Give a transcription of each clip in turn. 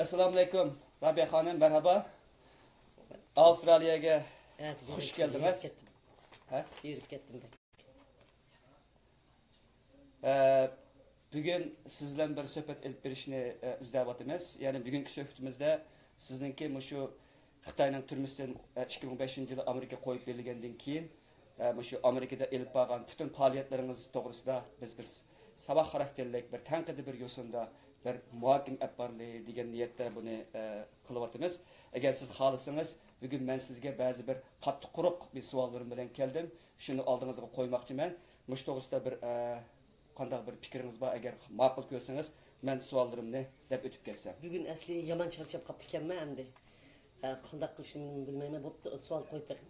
Assalamu alaikum. Rabia Hanım merhaba. Avustralya'ya hoş geldiniz. Yürüp kettim Bugün sizden bir sohbet edip berişini izleyatimiz. Yani bugünkü sohbetimizde sizinki şu Xitayning türmesinden 2005 yılı Amerika koyup berilgenden keyin şu Amerika'da elip bağlan bütün faaliyetleriniz doğrusunda biz sabah karakterlik bir tanqidi bir yosunda bir muhakim etbarlı degan niyette bunu kılıvatımız. Eğer siz xalısınız, bugün ben sizge bazı bir qattiq quruq bir suallarım bilen keldim. Şunu aldığınızga koymakçı ben. Muş doğrusunda bir qandaq bir fikriniz var, eğer maqul görseniz, ben suallarımni deb ötüp ketsem. Bugün asli yaman charchab qapti ekanman endi. Qandaq qilishimni bilmayman, bo'pti, sual qo'yib bering.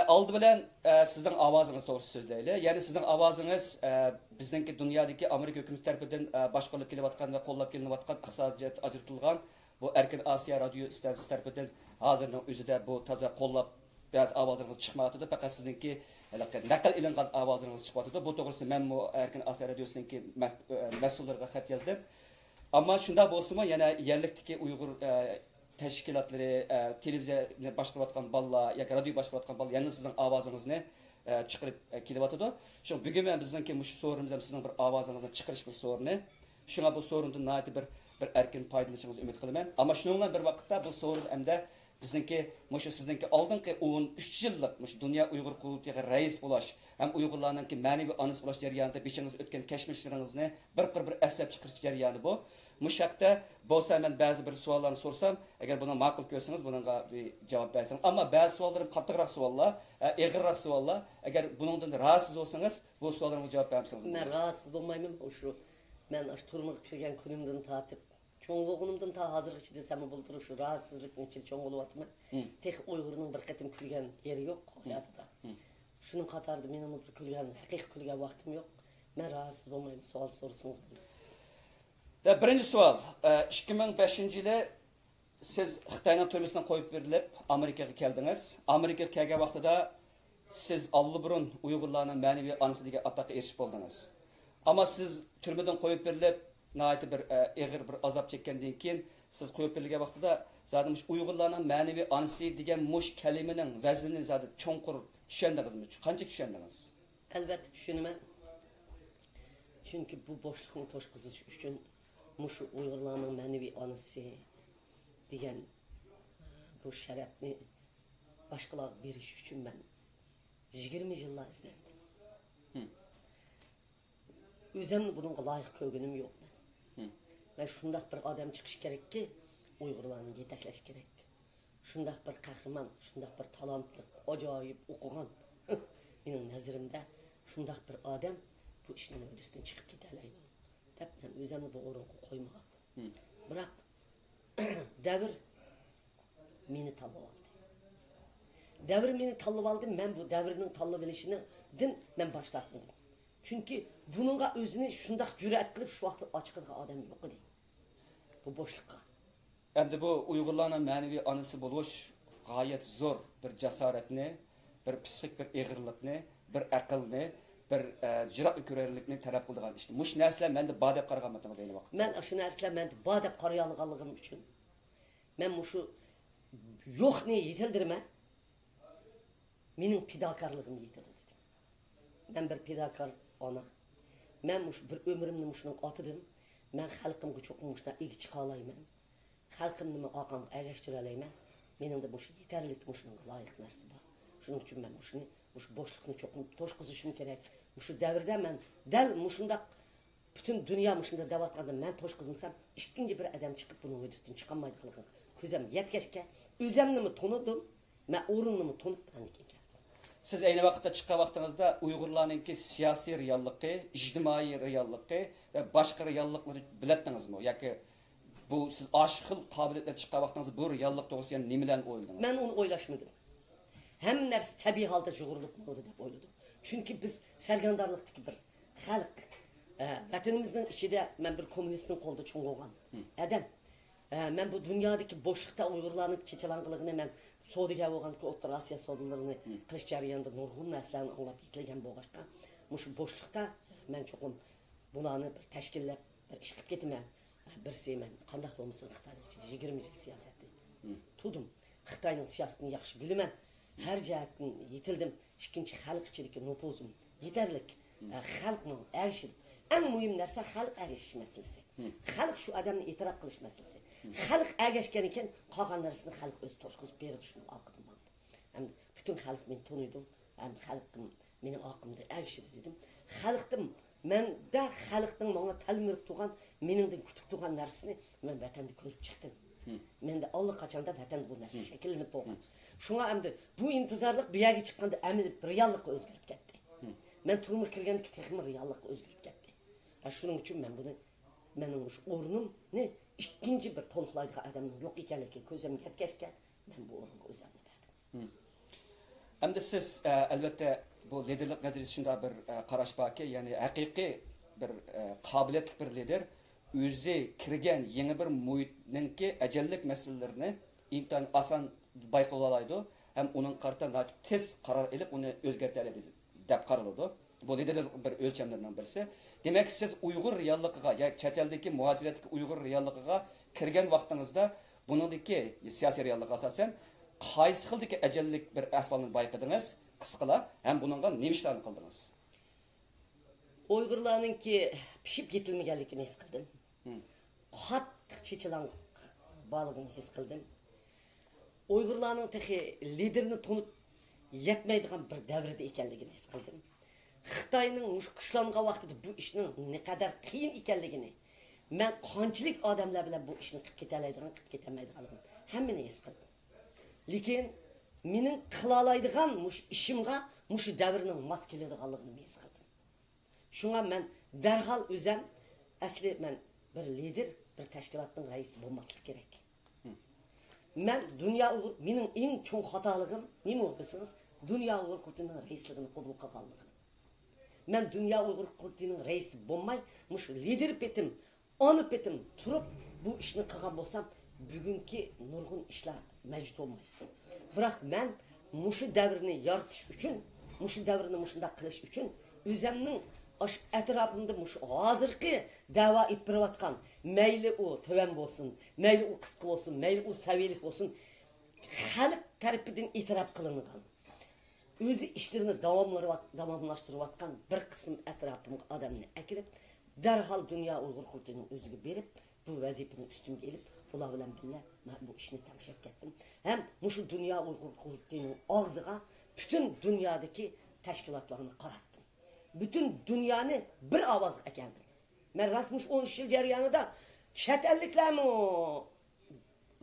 Aldı bilen sizden avazınız doğrusu sözleyle. Yani sizden avazınız bizdeki dünyadaki Amerika hükümeti tarafından başkalıp kelivatkan ve kollap kelivatkan iqtisodiyat ajırtılgan bu Erkin Asya radyo istansiyasi tarafından hazırın özüde bu taza kollap bazı avazınız çıkmadı. Fakat sizinki nakil ilingan avazınız çıkmadı. Bu doğrusu ben bu Erkin Asya radyosununki mesullarına xat yazdım. Ama şunda bolsun yana yerlikteki Uygur teşkilatları, televizyon başlayatkan balla, ya radyo başlayatkan balla, yani sizin avazınızı çıkarıp kelivatıdı. Şu bugün ben bizdenki bu sorunumuzda sizin bir avazınızı çıkarış bir sorunu. Şuna bu sorundan nayeti bir erken paydaşınızı ümit kılımen. Ama şununla bir vakitte bu sorun hem de bizdenki sizdeki aldınki 13 yıllık dünya Uygur kurultayıga reis bulaş, hem Uygurlarınki manevi anıs bulaş jarayonida beşiniz ötken keşmişleringizni bir esep çıkarış jarayoni bu. Muşakta bolsa ben bazı bir suallarını sorsam, eğer buna makul görseniz bununla bir cevap versin. Ama bazı suallarım qattiqroq suallar, egirroq suallar. Eğer bunundan rahatsız olsanız, bu suallarıma cevap vermişsiniz. Ben rahatsız olmayayım. Ben turmuğa kirgen kunumdan tatip, çoğunluğunumdan ta hazırgıçı desem buldur şu rahatsızlıkın için çoğun oluvatımı. Tek Uygur'un bir ketim külgen yeri yok hayatıda. Şunun katardı benim bir külgen, hakik külgen vaktim yok. Ben rahatsız olmayayım. Sual sorursunuz bunu. Birinci sual, 2005 yılı siz Xitayning türmesinden koyup verilip Amerika'ya geldiniz. Amerika'ya kelgan vaqtida siz allıburun Uygurlarning manevi anısı degan ataqqa erishib oldunuz. Ama siz türmeden koyup verilip nayeti bir egir bir azap çekkendan keyin siz koyup verilgan vaqtida zaten Uygurlarning manevi anısı degan mush kalimening vaznini zaten cho'nqur tushundingizmi? Qancha tushundingiz? Elbette düşünümen. Çünkü bu boşluğun toşkusu üçün Muşu Uygurlarının manevi anısı degan bu şerefni başkalar beriş üçün ben 20 yıllar izledim. Özümni bununla layık kögünüm yok. Ben şundak bir adam çıkış gerek ki Uygurlarını yetekleş gerek. Şundak bir kahraman, şundak bir talantlı, acayip okugan benim nazarimde şundak bir adam bu işin ödüsünden çıkıp giderleydi. Tabi ben özümni bu orunga koymağa. Bırak devir beni tanıp aldı. Devir beni tanıp aldı, ben bu devrinin tanıp bilişini ben başlatmadım. Çünkü bununla özünü şundak cüret kılıp şu vakti açıklığa adam yok değil. Bu boşlukka. Endi bu Uygurlarning manevi anısı buluş gayet zor bir cesaretini, bir psixik bir egirlikni, bir aqlni, bir jirat ko'rarlikni talab qiladigan ishni. Mush narsalar menda bor deb qaraganman ayni vaqtda. Men shu narsalar menda bor deb qaraganligim uchun men mushu yo'qni yetildirman. Mening fidokorligimni yetildirdim. Men bir fidokor ona. Men bir ömrümni mushuning otidim. Men xalqimga cho'qim mushuna egi chiqa olayman. Xalqimni oqamga ergashtira olayman. Meningda mushu yetarlik mushuning loyiq narsa bor. Shuning uchun men mushu boshliqni cho'qim to'shqizishim kerak. Mushu davrda men dal mushunda bütün dünya mushunda davatganda men to'shqizmasam, ikkinchi bir odam chiqib buning o'zidan chiqolmaydi qilgan. Ko'zim yetkashga o'zimni tonidim, men o'rnimni tonib aniq ekan. Siz aynı vaqtda chiqqan vaqtingizda Uygurlarningki siyosiy realligi, ijtimoiy realligi va boshqa realliklarni biladingizmi? Yoki bu siz aşıqıl qobiliyatlar chiqqan vaqtingizda bu reallik to'g'risida nimalarni o'yladingiz? Men uni o'ylashmadim. Hem narsa tabiiy holda jug'urlik bo'ldi deb o'yladim. Çünkü biz sergandarlıktaki bir xalq, vatanimizin içinde ben bir komünistin kolda çoğun olan adam. Ben bu dünyadaki boşlukta Uygurların çeçelangılığını ben Soğudiga olan ki Orta Asya soğudularını kılıç jarayonida nurg'un narsalarni anglab yetlagan bo'lg'achqa, shu boşlukta ben çoğun bularni bir tashkillab bir ish qilib ketaman. Birisi men qandaq olmasın Xitayning ichida 20 yil siyosatda. Tudim. Xitayning siyosatini yaxshi bilaman. Har jihatdan yetildim. Ikkinchi xalq ichidagi nupuzim yetarlik. Xalqning erishib eng muhim narsa xalq erishish masalasi. Xalq shu odamni e'tirof qilish masalasi. Xalq ergashgan ekan, qolgan narsani xalq o'zi to'shqizib berdi shuni oqidim. Ham butun xalq meni taniydi. Ham xalqim mening oqimda erishdi dedim. Xalqdim menda xalqning menga talmirib turgan, meningdan kutib turgan narsani men vatanda ko'rib chiqdim. Menda allaqachonda vatanda bu narsa shakllanib bo'lgan. Shunga endi bu intizorlik bu yerga chiqqanda endi reallikka o'zgarib ketdi. Men turmush kirgan texnik reallikka o'zgarib ketdi. Shuning uchun men buni mening shu o'rnimni ikkinchi bir to'liqlaydigan odamning yo'q ekanligiga ko'zim yetkazgan, men bu o'ringa o'zimni berdim. Endi siz albatta bu liderlik nazariyasi shunday bir qarash borki, ya'ni haqiqiy bir qobiliyatli bir lider o'zi kirgan yangi bir muhitninki ajallik masalalarini intan oson bayqab oladi ham uning qarta tez qaror olib uni o'zgartira oladi deb qaraladi. Bu liderlik bir o'lchamlardan birisi. Demak, siz Uyg'ur realligiga, ya chet eldagi muhojiratga Uyg'ur realligiga kirgan vaqtingizda buningdagi siyosiy reallikga asosan qaysi xildagi ajallik bir ahvolni bayqadingiz, qisqalar, ham buningga nima ishlarni qildingiz? Uyg'urlarningki pishib ketilmaganligini his qildim. Qattiq chechilan borligini his qildim. Uyg'urlarning texi liderini tunib yetmaydigan bir davrda ekanligini his qildim. Xitoyning kuchlangan vaqtida bu ishning ne qadar qiyin ekanligini, men qanchalik odamlar bilan bu ishni qilib ketalaydigan, qilib ketamaydiganligini hammani his qildim. Lekin mening qila oladigan ishimga shu davrning mos keladiganligini his qildim. Shunga men darhol o'zim asli men bir lider, bir tashkilotning raisi bo'lmaslik kerak. Men dunyo mening eng cho'ng xatoligim nima desangiz, dunyo Uyg'ur qurtining raisligini qabul qilganligim. Men dunyo Uyg'ur qurtining raisi bo'lmay, mush lider petim, onu petim turib bu ishni qilgan bo'lsam, bugungi nurg'un ishlar mavjud bo'lmaydi. Biroq men mush davrni yaratish uchun, mush davrni mushunda qilish uchun o'zimning atrofimda mush hozirgi da'vo etib berayotgan, mayli u to'van bo'lsin, mayli u qisqa bo'lsin, mayli u saviylik bo'lsin, xalq tarafidan e'tirof qilingan, o'zi ishlarini davomlashtirayotgan bir qism atrofimga odamni akilib, darhol dunyo Uyg'ur qurtining o'ziga berib, bu vazifani ustimga elib, ular bilan birga men bu ishni tanishib ketdim. Ham mush dunyo Uyg'ur qurtining og'ziga butun dunyodagi tashkilotlarni qaratdim. Bütün dünyani bir ovoz ekandim. Men rasmush 13 yil jarayonida chet elliklarmi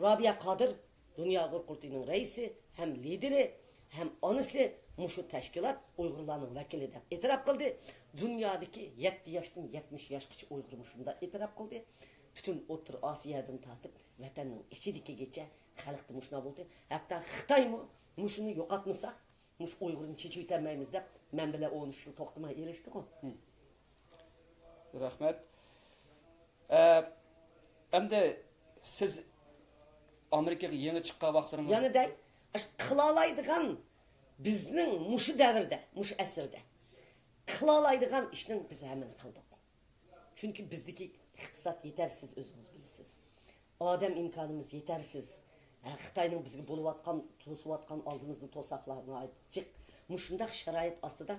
Robiya Qodir dunyo Uyg'ur qurtining raisi, ham lideri, ham onisi mushu tashkilot Uyg'urlarning vakili deb e'tirof qildi. Dunyodagi 7 yoshdan 70 yoshgacha Uyg'ur mushunda e'tirof qildi. Bütün O'rta Osiyodan tortib vatanning ichidagigacha xalqda mushuna bo'ldi. Hatto Xitoymi mushuni yo'qotmasa, mush Uyg'urni chechib o'tmaymiz deb men bilan 13 yil to'xtamay erishdik. Rahmat. Endi siz Amerikaga yangi chiqqan vaqtlaringiz yanida qila oladigan bizning mush davrda, mush asrda qila oladigan ishni biz hammani qildik. Chunki bizdagi iqtisod yetarsiz, o'zingiz bilasiz. Odam imkonimiz yetarsiz. Xitoyning bizga bo'layotgan, to'sayotgan oldimizda to'saqlarni aytdik. Mushundaq sharoit ostida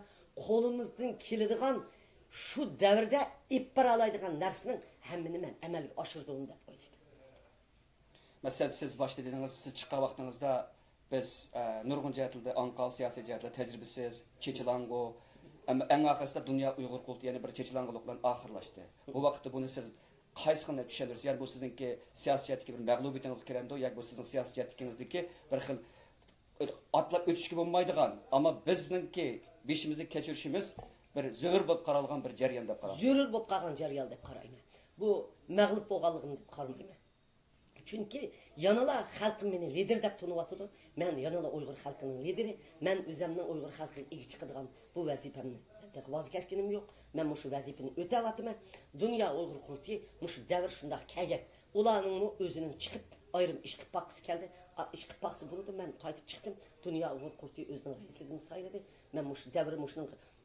qo'limizdan keladigan shu davrda ipbar oladigan narsaning hammani men amalga oshirdim deb o'ylayman. Masalan, siz boshda dedingiz, siz chiqqan vaqtingizda biz nurg'un jihatlarda anqov siyosiy jihatlar tajribasiz, chechilango, eng oxirida dunyo Uyg'ur qulti, ya'ni bir chechilangolik bilan oxirlashdi. Bu vaqtda buni siz qaysi qanday tushunirsiz? Ya'ni bu sizningki siyosiy jihatdagi bir mag'lubiyatingiz kiradi, yoki bu sizning siyosiy jihatdagingizdagi bir xil atlab o'tishga bo'lmaydigan, ammo bizningki beshimizni kechirishimiz bir zo'r bo'lib qaralgan bir jarayon deb qarayman. Zo'r bo'lib qolgan jarayon deb qarayman. Bu mag'lub bo'lganligimni deb qaramayman. Chunki yanala xalqim meni lider deb tanıyotdi. Men yanala Uyg'ur xalqining lideri, men o'zimning Uyg'ur xalqiga ega chiqadigan bu vazifamni voz kechganim yo'q. Men shu vazifani o'tayapman. Dunyo Uyg'ur qurti shu davr shunday kelgan. Ularning o'zining chiqib ayrim ish qilib baqisi keldi. Ish qilib baqisi bo'ldi, men qaytib chiqdim. Dunyo Uyg'ur qurti o'zining raisligini sayladi. Men shu davr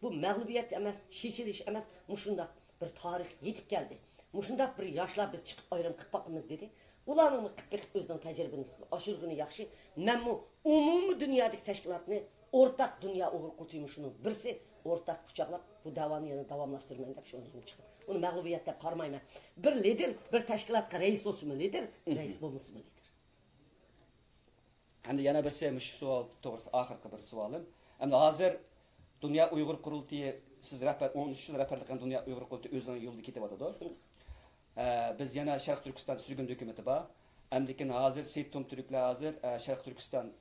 bu mag'lubiyat emas, shishilish emas, shunday bir tarix yetib keldi. Muşundaq bir yaşlar biz çıkıp ayrım qilib bakımız dedi. Ularning qilib bekib o'zining tajribasini oshirgani yaxshi. Men bu umumiy dunyodagi tashkilotni o'rtaq dunyo uyg'ur qurtimi shuni birsi o'rtaq quchoqlab bu davoni yana davomlashtirmayman deb shuni chiqdim. Uni mag'lubiyat deb qaramayman. Bir lider, bir tashkilotga rais bo'lsinmi lider, rais bo'lmasmi lider. Endi yana bir şey şu savol to'g'risida oxirgi bir savolim. Endi hozir Dünya Uyg'ur qurultiyi siz rahbar 13 yil rahbarlik qilgan Dünya Uyg'ur qurultiyi o'zining yo'lida ketyapti. Biz yana Sharq Turkiston sürgün hukumati bor. Endi hozir Seytum Türklar hozir Sharq Turkiston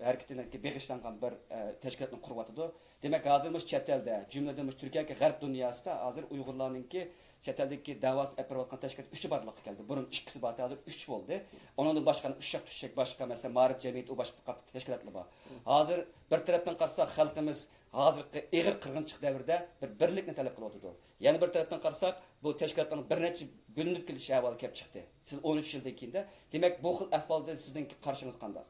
hareketinden beg'ishlangan bir tashkilotni quryapti. Demak, hozirmiz chet elda, jumladan Turkiyaga g'arb dunyosida hozir Uyg'urlarningki chet eldagi davosini olib borayotgan tashkilot 3 barliqqa keldi. Burun ikkisi bor, hozir 3 bo'ldi. Ondan boshqa ushaq boshqa mesela Ma'rif jamiyati u boshqa tashkilotlar bor. Hozir bir tarafdan qarasak xalqimiz hozirgi ig'ir qirg'inchilik davrida bir birlikni talab qilyapti. Yana bir tarafdan qarasak bu tashkilotlarning bir necha bo'linib kelish ahvoli kelib chiqdi. Siz 13 yildan keyin demak bu xil ahvolda sizning qarshingiz qanday?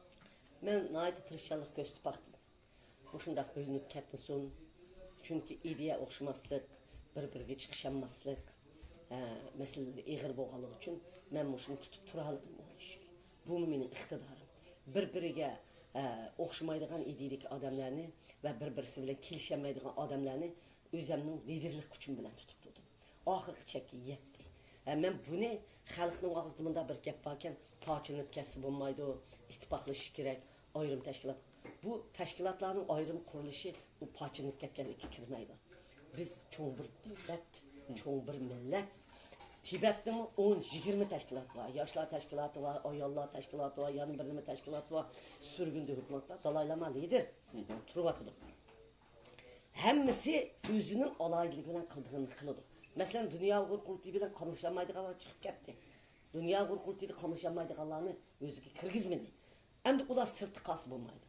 Men nayt tirishchilik ko'rsatib baktım. Shundaq bo'linib ketmasin. Chunki ideya o'xshamaslik, bir-biriga chiqishamaslik, masalalar ig'ir bo'lganligi uchun men shuni tutib tura oldim. Bu mening iqtidorim. Bir-biriga o'xshamaydigan ideyadagi odamlarni va bir-birisi bilan kelishamaydigan odamlarni o'zimning liderlik kuchim bilan tutib turdim. Oxirgi chekka yetdi. Men buni xalqning og'zida bunda bir gap borkan, tochinib ketsa bo'lmaydi, ittifoqlashish kerak, ayrim tashkilot. Bu tashkilotlarning ayrim qurilishi bu pochinib ketganlikka kirmaydi. Biz cho'ng bir davlat, cho'ng bir millat. Tibetda 10-20 tashkilot var, yoshlar tashkiloti var, ayollar tashkiloti var, yana bir nima tashkilot var, surgunda hukumat var, dalaylama lider turibdi. Hammasi o'zining olaydiligi bilan qildig'ini qiladi. Masalan, Dünya Uyg'ur qurultiyi bilan qamashlanmaydiganlar chiqib ketdi. Dünya Uyg'ur qurultiyida qamashlanmaydiganlarni o'ziga kirgizmadi. Endi ular sirti qasib bo'lmaydi.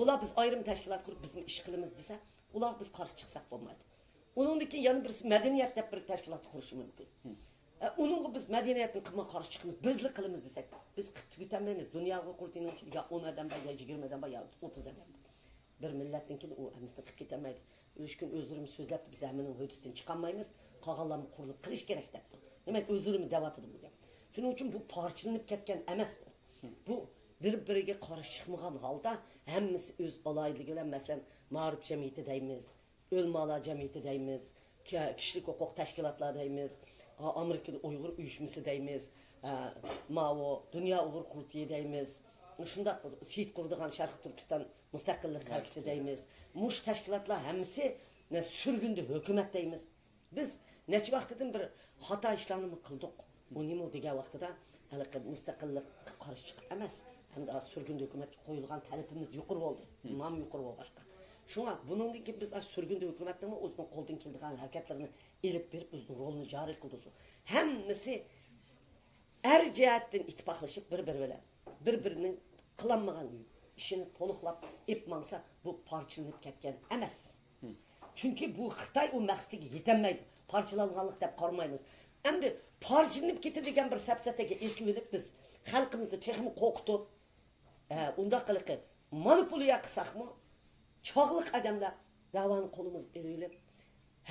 Ular biz ayrim tashkilot qurib bizim ish qilamiz desa, ular biz qarshi chiqsak bo'lmaydi. Uningdan keyin yana birisi madaniyat deb bir tashkilot qurish mumkin. Uningga biz madaniyatni qilma qarshi chiqamiz, bizlik qilamiz desak, biz tugatanmaymiz. Dünya Uyg'ur qurultiyining ichiga 10 odam bor, 20 odam bor, 30 odam bor. Bir millatdan keyin u hammasini qilib ketamaydi. O'shkun o'zlarimiz so'zlabdi, biz hammaning hududdan chiqolmaymiz, qolganlarni qurilib qilish kerak debdi. Demak, o'zlarimiz davatidi bu gap. Shuning uchun bu parchalanib ketgan emas bu. Bu bir-biriga qarshi chiqmagan holda hammasi o'z olaydiligi bilan, masalan, Ma'rif jamiyati deymiz, O'lmalar jamiyati deymiz, kishilik huquq tashkilotlari deymiz, Amerikada Uyg'ur uyushmasi deymiz, Mao, Dünya Uyg'ur qurultiyi deymiz. Shunda Seyit qurdigan Sharq Turkiston mustaqillik harakati deymiz. Mush tashkilotlar hammasi surgunda hukumat deymiz. Biz necha vaqtdan bir xato ishlarni qildik. Bu nima degan vaqtida hali mustaqillik qarshi chiqib emas. Hamda surgunda hukumatga qo'yilgan talabimiz yuqori bo'ldi. Mam yuqori bo'lg'ashqa. Shunga buningdan keyin biz surgunda hukumatning o'zining qo'ldan keladigan harakatlarini elib berib o'zining rolini joriy qildik. Hammasi er jihatdan ittifoqlashib bir-biri bilan bir-birining qilinmagan ishini to'liqlab epmansa bu parchalanib ketgan emas. Chunki bu Xitoy u maqsadiga yetolmaydi. Parchalanganlik deb qaramaymiz. Endi parchalanib ketadigan bir safsataga eslib biz xalqimizni texnik qo'rqitib, unda qiliqi manipulyasiya qilsakmi, cho'g'liq odamlar davoni qo'limiz erilib,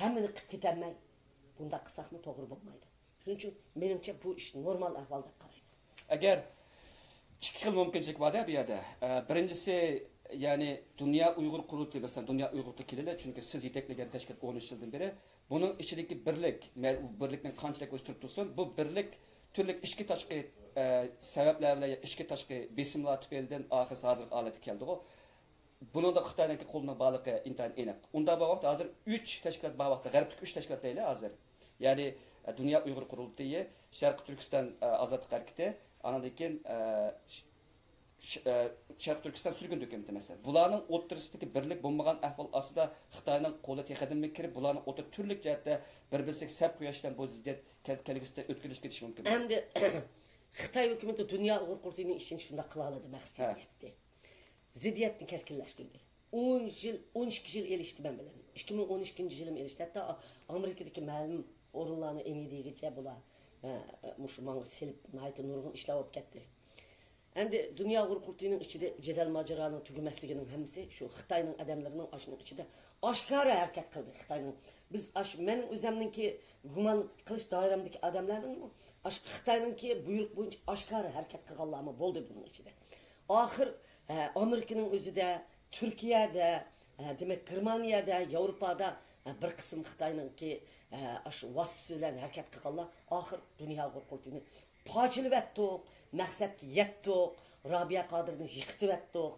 hammani qilib ketolmay, bunda qilsakmi to'g'ri bo'lmaydi. Shuning uchun menimcha bu ish normal ahvolda qarayman. Agar ikki xil mumkinchilik bor bu yerda. Birinchisi, ya'ni Dünya Uyg'ur qurultiyi, masalan, Dünya Uyg'urda keladi, chunki siz yetaklagan tashkilot 13 yildan beri buning ichidagi birlikning qanchalik o'stirib tursin, bu birlik turli ichki tashqi sabablar bilan ichki tashqi besimlar tufaylidan oxir hozir holatga keldi. Buningda Xitoyning qo'lini bog'liqi intayin aniq. Unda bu vaqt hozir 3 tashkilot bor vaqtda, g'arbdagi 3 tashkilot deyli hozir. Ya'ni Dünya Uyg'ur qurultiyi, Sharq Turkiston ozodlik harakati, andan keyin Sharq Turkiston surgun hukumati mesela. Bularning o'rtasidagi birlik bo'lmagan ahvol ostida Xitoyning qo'li texadimga kirib, bularning o'tir turli jihatda bir-birisiga sap qo'yishdan bu ziddiyat kelgusiga o'tkazilish ketishi mumkin. Endi Xitoy hukumati Dünya Uyg'ur qurultiyining ishini shunda qila oladi maqsad etdi. Ziddiyatni keskinlashtirdi. 10 yil, 12 yil elishdi men bilan. 2012-yilım elishdi. Hatta Amerikadagi ma'lum o'rinlarni enidigicha bular mushumanga selib nayt nurg'un ishlar olib ketdi. Endi dünya qurqurtuyunun içinde cedel maceranın tügümesliginin hemisi şu Xitayning adamlarının aşının içinde aşkara hareket kıldı Xitayning. Biz menin özümninki guman kılıç dairemdeki adamların mı? Xitayninki buyruk boyunca aşkara hareket kılganlar mı boldu bunun içinde. Ahir Amerika'nın özü de, Türkiye'de, demek Germaniya'da, Avrupa'da bir kısım Xitayninki vasısı bilen hareket kılganlar ahir dünya qurqurtuyunu paçılıp ettik, maksat yettik, Rabia Kadir'ni yıkıtıp ettik.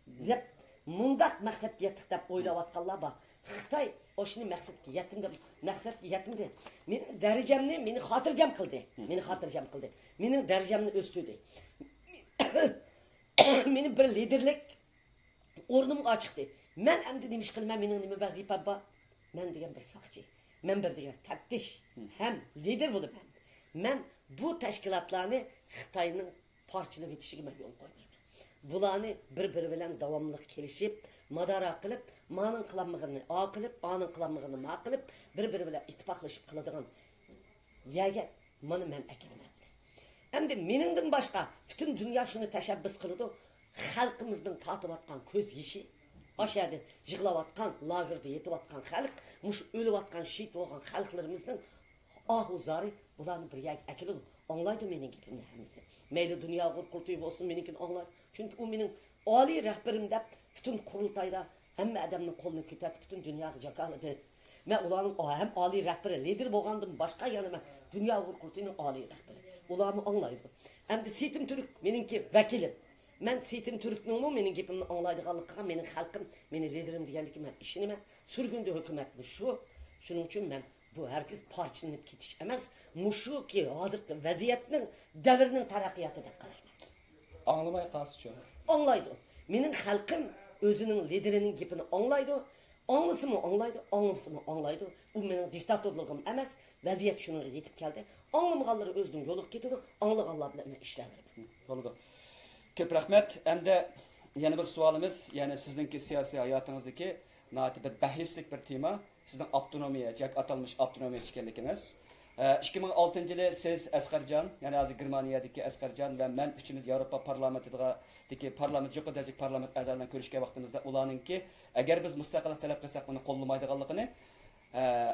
Dep mundaq maksat yettik dep oylavatqanlar bak. Xitay o şunu maksatga yetdim dep maksatga yetdim de. Men darajamni meni xotirjam qildi. Meni xotirjam qildi. Mening darajamni o'stirdi. Meni bir liderlik o'rnimga chiqdi. Men endi nima ish qilman, mening nima vazifam bor? Men degan bir soqchi. Men bir degan taftish ham lider bo'laman. Men bu tashkilotlarni Xitoyning parçalab etishiga men yo'l qo'ymayman. Bularni bir-biri bilan davomli kelishib, madara qilib, ma'nin qilanmag'ini a qilib, anin qilanmag'ini ma qilib, bir-biri bilan ittifoqlashib qiladigan yerga mana men akalaman. Endi meningdan boshqa butun dunyo shuni tashabbus qiladi. Xalqimizning tatib ko'z yeshi, aşağıda yig'layotgan, lagerda yetayotgan xalq, mush o'layotgan, shit bo'lgan xalqlarimizning ahuzari bularni bir yak akiladi. Anlaydı mening gapimni hammasi. Mayli dunyo qurqurtuy bo'lsin, meninkini anlaydi. Chunki u mening oliy rahbarim deb butun qurultayda hamma odamning qo'lini ko'tarib butun dunyoga jakaladi. Men ularning ham oliy rahbari, lider bo'lgandim boshqa yana men dunyo qurqurtuyning oliy rahbari. Ularni anlaydi. Endi Setim Türk meningki vakilim. Men Setim Türk'ningmi mening gapimni anglaydiganligiga mening xalqim, mening liderim degandiki men ishinaman. Surgunda hukumatni shu. Shuning uchun men bu herkes parçalanıp ketiş emas. Muşu ki hazırki vaziyetinin devrinin taraqqiyatı deb qarayman. Anlamay qalsa şu. Anlaydı. Mening xalqim özünün liderinin gapini anlaydı. Anlısımı anlaydı, anlısımı anlaydı. Bu mening diktatorluğum emas. Vaziyet şuna yetip geldi. Anlamaganları özünün yolu ketidi. Anlaganlar bilan men işləyirəm. Oldu. Köp rahmet. Endi yana bir sualimiz, yani sizinki siyasi hayatınızdaki bir bahislik bir tema. Sizden avtonomiya, jak atalmış avtonomiya ekanliginiz. 2006 yılı siz Asqarjon, yani hozir Germaniyadagi Asqarjon ve men üçümüz Avrupa parlamentidagi parlament yuqori parlament a'zolaridan ko'rishgan vaqtimizda ularningki agar biz mustaqillik talab qilsak buni qo'llamaydiganligini,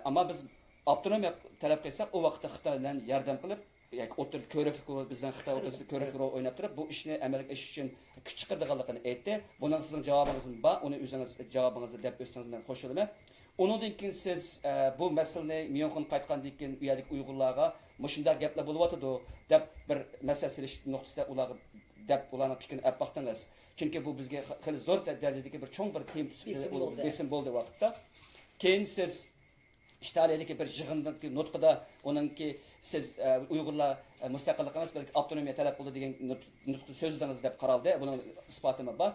ammo biz avtonomiya talab qilsak u vaqtda Xitoy bilan yordam qilib, yoki o'tirib ko'riklik bizdan Xitoy o'rtasida ko'riklik rol o'ynab turib bu ishni amalga oshirish uchun kuch chiqardiganligini aytdi. Buning sizning javobingiz bor, uni o'zingiz javobingizni deb o'tsangiz men xush bo'laman. Onundan keyin siz bu masalani Myunxen qaytgandan keyin u yerlik Uyg'urlarga mushunday gaplar bo'lyapti deb bir masala selish nuqtasida ularga deb ularning fikrini olib baqdingiz. Chunki bu bizga xil zo'r darajadagi bir cho'ng bir besim bo'ldi vaqtda. Keyin siz İştaliyadagi bir yig'indagi nutqida onunki siz Uyg'urlar mustaqillik emas, balki avtonomiya talab qildi degan nutq so'zdingiz deb qaraldi. Buning isbotimi bor.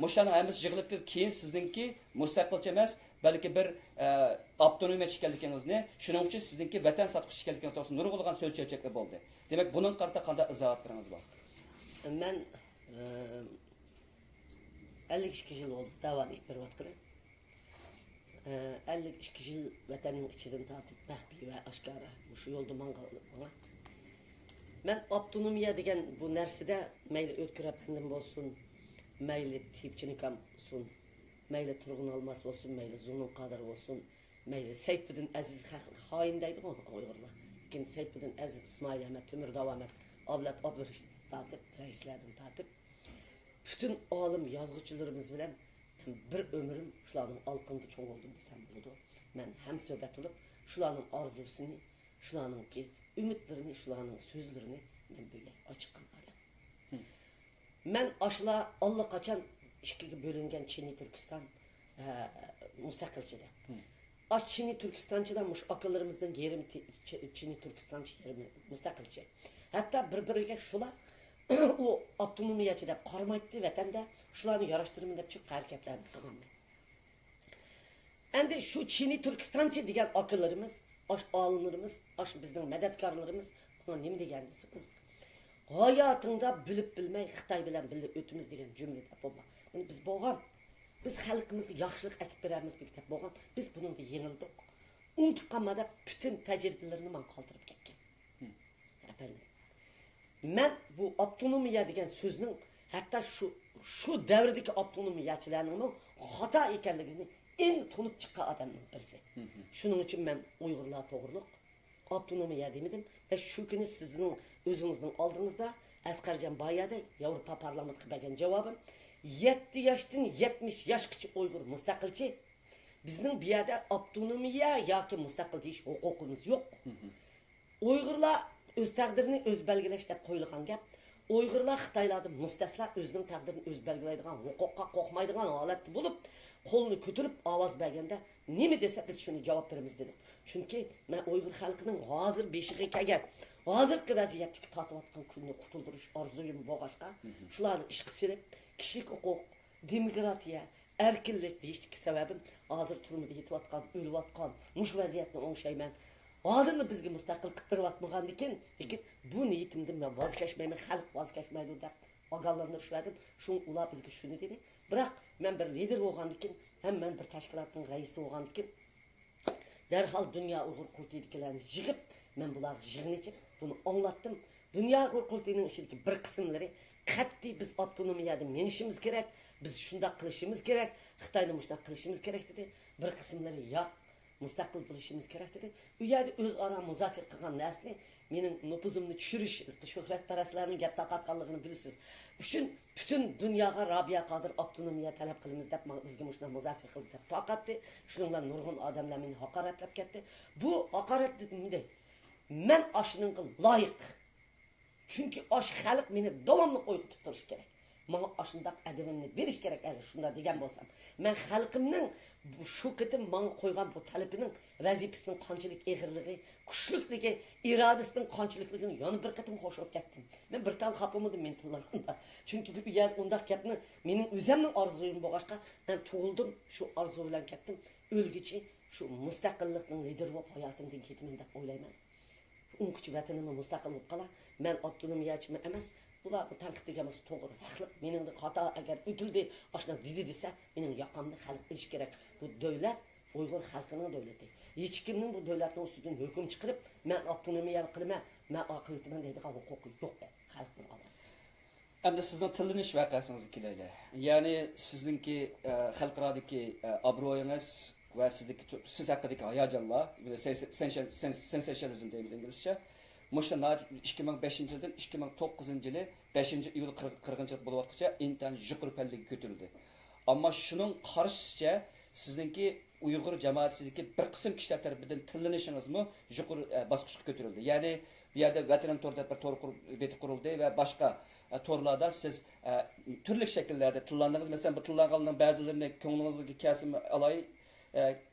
Mushani hammasi yig'ilib keyin sizningki mustaqilcha emas, balki bir avtonomiya ekanligingizni, shuning uchun sizningki vatan sotqish ekanligingiz to'g'risida nurg'ulg'an so'z chechaklar bo'ldi. Demak, buning qarta qanday izohatlaringiz bor? Men 52 yil oldu davom etib berib 52 yil vatanning ichidan tortib maxfiy va oshkora shu yo'lda mang'olman. Men avtonomiya degan bu narsada mayli o'tkir apandim bo'lsin, mayli Tepchinikam bo'lsin, mayli Turg'un Almas bo'lsin, mayli Zulun Qodir bo'lsin, mayli Sayfiddin Aziz xoin deydi Uyg'urlar. Lekin Sayfiddin Aziz, Ismoil Ahmad, Temur Davomat, Ablat Abdurish tortib, raislardan tortib, bütün olim yozuvchilarimiz bilan bir ömrüm shularning alqindi cho'ng oldim desam bo'ladi. Men ham suhbat qilib, shularning orzusini, shularningki umidlarini, shularning so'zlarini men birga ochiq qildim. Men ashla allaqachon ikkiga bo'lingan Chini Turkiston mustaqilchida. Chini Turkistonchida mush aqllarimizdan yerim Chini Turkistonchi yerim mustaqilchi. Hatta bir-biriga shular o avtonomiyachi deb qaramaydi vatanda, shularni yarashtirib deb chiq harakatlarni qilgan. Endi shu Chini Turkistonchi degan aqllarimiz, olimlarimiz, bizning madadkorlarimiz buna nima degansiz? Hayotingda bilib bilmay Xitoy bilan birga o'timiz degan jumla topma. Biz bo'lgan, biz xalqimizga yaxshilik akib beramiz deb bo'lgan, biz buningda yengildik. Unutib qolmada bütün tecrübelerini men qoldirib ketgan. Efendim. Men bu avtonomiya degan so'zning hatta şu davrdagi avtonomiyachilarning xato ekanligini eng tunib chiqqan odamning birisi. Shuning uchun men Uyg'urlar to'g'riliq avtonomiya demadim ve shu kuni sizning o'zingizning oldingizda Asqarjon Boyada Yevropa parlamentiga bergan javobim 7 yoshdan 70 yoshgacha Uyg'ur mustaqilchi bizning bu yerda avtonomiya yoki mustaqil deyish huquqimiz yo'q. Uyg'urlar o'z taqdirini o'z belgilashda qo'yilgan gap. Uyg'urlar Xitoylardan mustasno o'zining taqdirini o'z belgilaydigan, huquqqa qo'ymaydigan holatda bo'lib, qo'lni ko'tarib ovoz berganda nima desa biz shuni javob beramiz dedik. Chunki men Uyg'ur xalqining hozir beshiga kelgan, hozirgi vaziyatga tortayotgan kunni qutuldirish orzuyim bo'lg'ashqa, shularni ishga silib, kishilik huquq, demokratiya, erkinlik deyishlik sababim hozir turmada yetayotgan, o'layotgan mush vaziyatni o'ngshayman. Hozirda bizga mustaqil qilib berayotmagandan lekin bu niyatimdan men voz kechmayman, xalq voz kechmaydi deb og'allarni ushlardim. Shuning ular bizga shuni dedi. Biroq men bir lider bo'lgandan keyin ham men bir tashkilotning raisi bo'lgandan keyin derhal Dünya Uyghur Qurultaydagilarni yig'ib, men bular yig'inib buni anglatdim. Dünya Uyghur Qurultayning ishidagi bir qismlari qat'iy biz avtonomiyada menishimiz kerak, biz shunday qilishimiz kerak, Xitoyni shunday qilishimiz kerak dedi. Bir qismlari yo'q, mustaqil bo'lishimiz kerak dedi. U yerda o'zaro muzokara qilgan narsani mening nupuzimni tushirish, shuhratparastlarning gap taqatganligini bilasiz. Uchun butun dunyoga Robiya Qodir avtonomiya talab qilamiz deb bizga shunday muzokara qildi deb taqatdi. Shuningdan nurg'un odamlar meni haqoratlab ketdi. Bu haqorat dedi. Men ashuningga loyiq. Chunki osh xalq meni davomli o'yqitib turish kerak. Bana aşındaq adamimni berish kerak eğer şunda degan bo'lsam. Men xalqimning shu qitim bana qo'ygan bu talabinin vazifasining qanchalik eg'irligi, kuchlikligi, irodasining qanchalikligini yana bir qitim qo'shib ketdim. Men bir tal xapamadim men tilaganda. Chunki bu yer undaq gapni mening o'zimning orzuyim bo'lg'ashqa men tug'ildim, shu orzu bilan ketdim. O'lgichi shu mustaqillikning lider bo'lib hayotimdan ketaman deb o'ylayman. Unqich vatanimni mustaqil bo'lib qala, men avtonomiyachiman emas. Bular bu tanqid deganimiz to'g'ri, haqli. Mening xato agar o'tildi, oshna dedi desa, mening yoqamni xalq bilish kerak. Bu davlat Uyg'ur xalqining davlati. Hech kimning bu davlatning ustidan hukm chiqarib, men avtonomiya qilaman, men aqlitaman deydigan huquqi yo'q xalqning ovozi. Endi sizning tillanish voqeasingizni kelaylik. Ya'ni sizningki xalqarodagi obro'yingiz va siz haqidagi hayajonlar, sensationalism deymiz inglizcha. Muşta 2005 yıldan 2009 yılı 5. iyul 40. yıl bulvattıkça intan yukarı pellegi götürüldü. Ama şunun karşısıca sizinki Uyghur cemaatçideki bir kısım kişiler tarafından tillanışınız mı yukarı baskışa götürüldü. Yani bir yerde Vatanım Tor'da bir tor beti kuruldu ve başka torlarda siz türlü şekillerde tillandınız. Mesela bu tillanğanların bazılarını konunuzdaki kesimi alay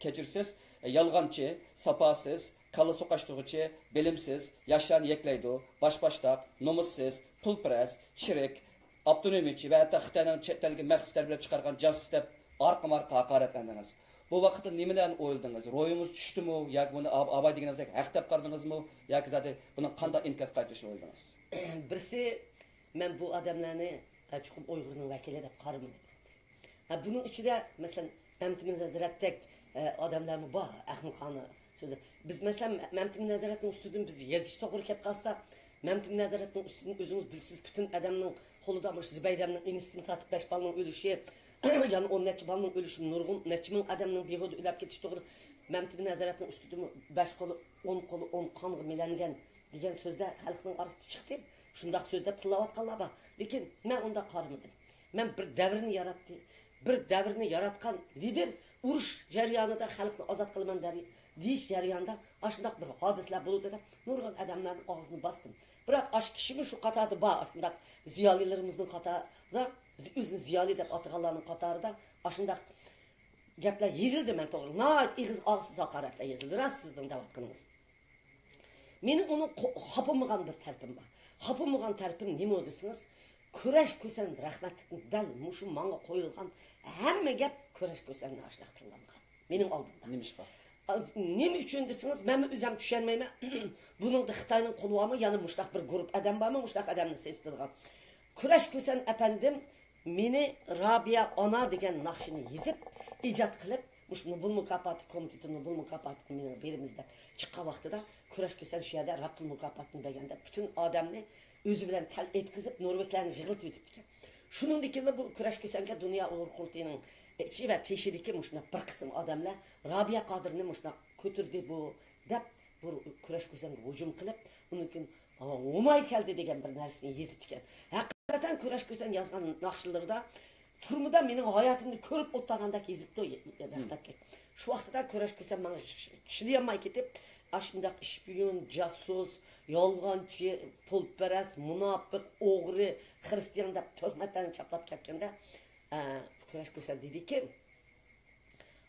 keçirsiz, yalğancı, sapasız, kalı sokaştırıcı, bilimsiz, yaşlarını yekleydi, başbaştak, nomussuz, pulpres, çirek, avtonomiyachi ve hatta Xitoyning chet elga maqsadlar bilan chiqargan jasus deb arqa-marqa haqoratlendiniz. Bu vaqtda nimalarni o'yladingiz? Ro'yingiz tushdimi yoki buni abay deganingizdek haq deb qardingizmi yoki zati buni qanday inkos qaytarishni o'yladingiz? Birisi men bu odamlarni chuqur Uyg'urning vakili deb qaramayman. Buning ichida masalan Mamtimin Nazaratdek odamlarmi bor, Ahmedxonni biz mesela Mamtimin Nazaratning ustidan biz yozish to'g'ri kelib qolsa, Mamtimin Nazaratning ustidan o'zingiz bilsiz bütün adamning qo'lida mush Zubaydamning institutini tatib 5 balaning o'lishi, ya'ni 10 necha balaning o'lishi, nurg'un necha ming odamning behuda o'lib ketishi to'g'ri. Mamtimin Nazaratning ustidan 5 qo'li 10 qonga milangan degan so'zlar xalqning orasida chiqdi. Shundaq so'zlar tillayotganlar bor. Lekin men unda qaramadim. Men bir davrni yaratdi. Bir davrni yaratgan lider urush jarayonida xalqni ozod qilaman deyish jarayonida ashundaq bir hodislar bo'ldi deb nurg'un odamlarning og'zini bosdim. Biroq ash kishimi shu qatorda bor, ashundaq ziyolilarimizning qatorida, o'zini ziyoli deb ataganlarning qatorida ashundaq gaplar yezildi men to'g'ri. Nayt ig'iz og'siz haqoratlar yezildi. Rost sizning davatqinimiz. Mening uni xapamagan bir tarafim bor. Xapamagan tarafim nima desiniz? Kurash ko'san rahmatlikni dal mushu menga qo'yilgan hamma gap kurash ko'sanni ashunaq tillangan. Mening oldimda. Nimishqa? Nima uchun desiniz, men o'zim tushunmayman. Buning da Xitoyning qo'li bormi, ya'ni mushtaq bir guruh odam bormi, mushtaq odamni sestirgan. Kurash ko'san apandim meni Robiya ona degan naqshini yezib, ijod qilib, mush Nobel mukofoti komiteti Nobel mukofotini meni berimizda chiqqan vaqtida kurash ko'san shu yerda Rabtul mukofotini berganda butun odamni özü bilen tel etkizip Norveçlerini jığıltıp ötüptü. Şunun dikili bu kuraş kesenke Dünya Uğur Kurti'nin içi ve teşidiki muşuna bir kısım adamlar Rabia Kadir'ni muşuna kötürdü bu dep bu kuraş kesenke hücum kılıp onun için umay keldi degen bir narsini yezip diken. Hakikaten kuraş kesen yazgan nakşılarda turmuda mening hayatımda körüp otlaganda kezipti o rahmetlik. Şu vaqtda kuraş kesen bana şiliyamay ketip aşındaq işpiyon, casus, yolg'onchi, pulparast, munofiq, o'g'ri, xristian deb tuhmatlarni chaplab ketganda kurash ko'rsam dediki,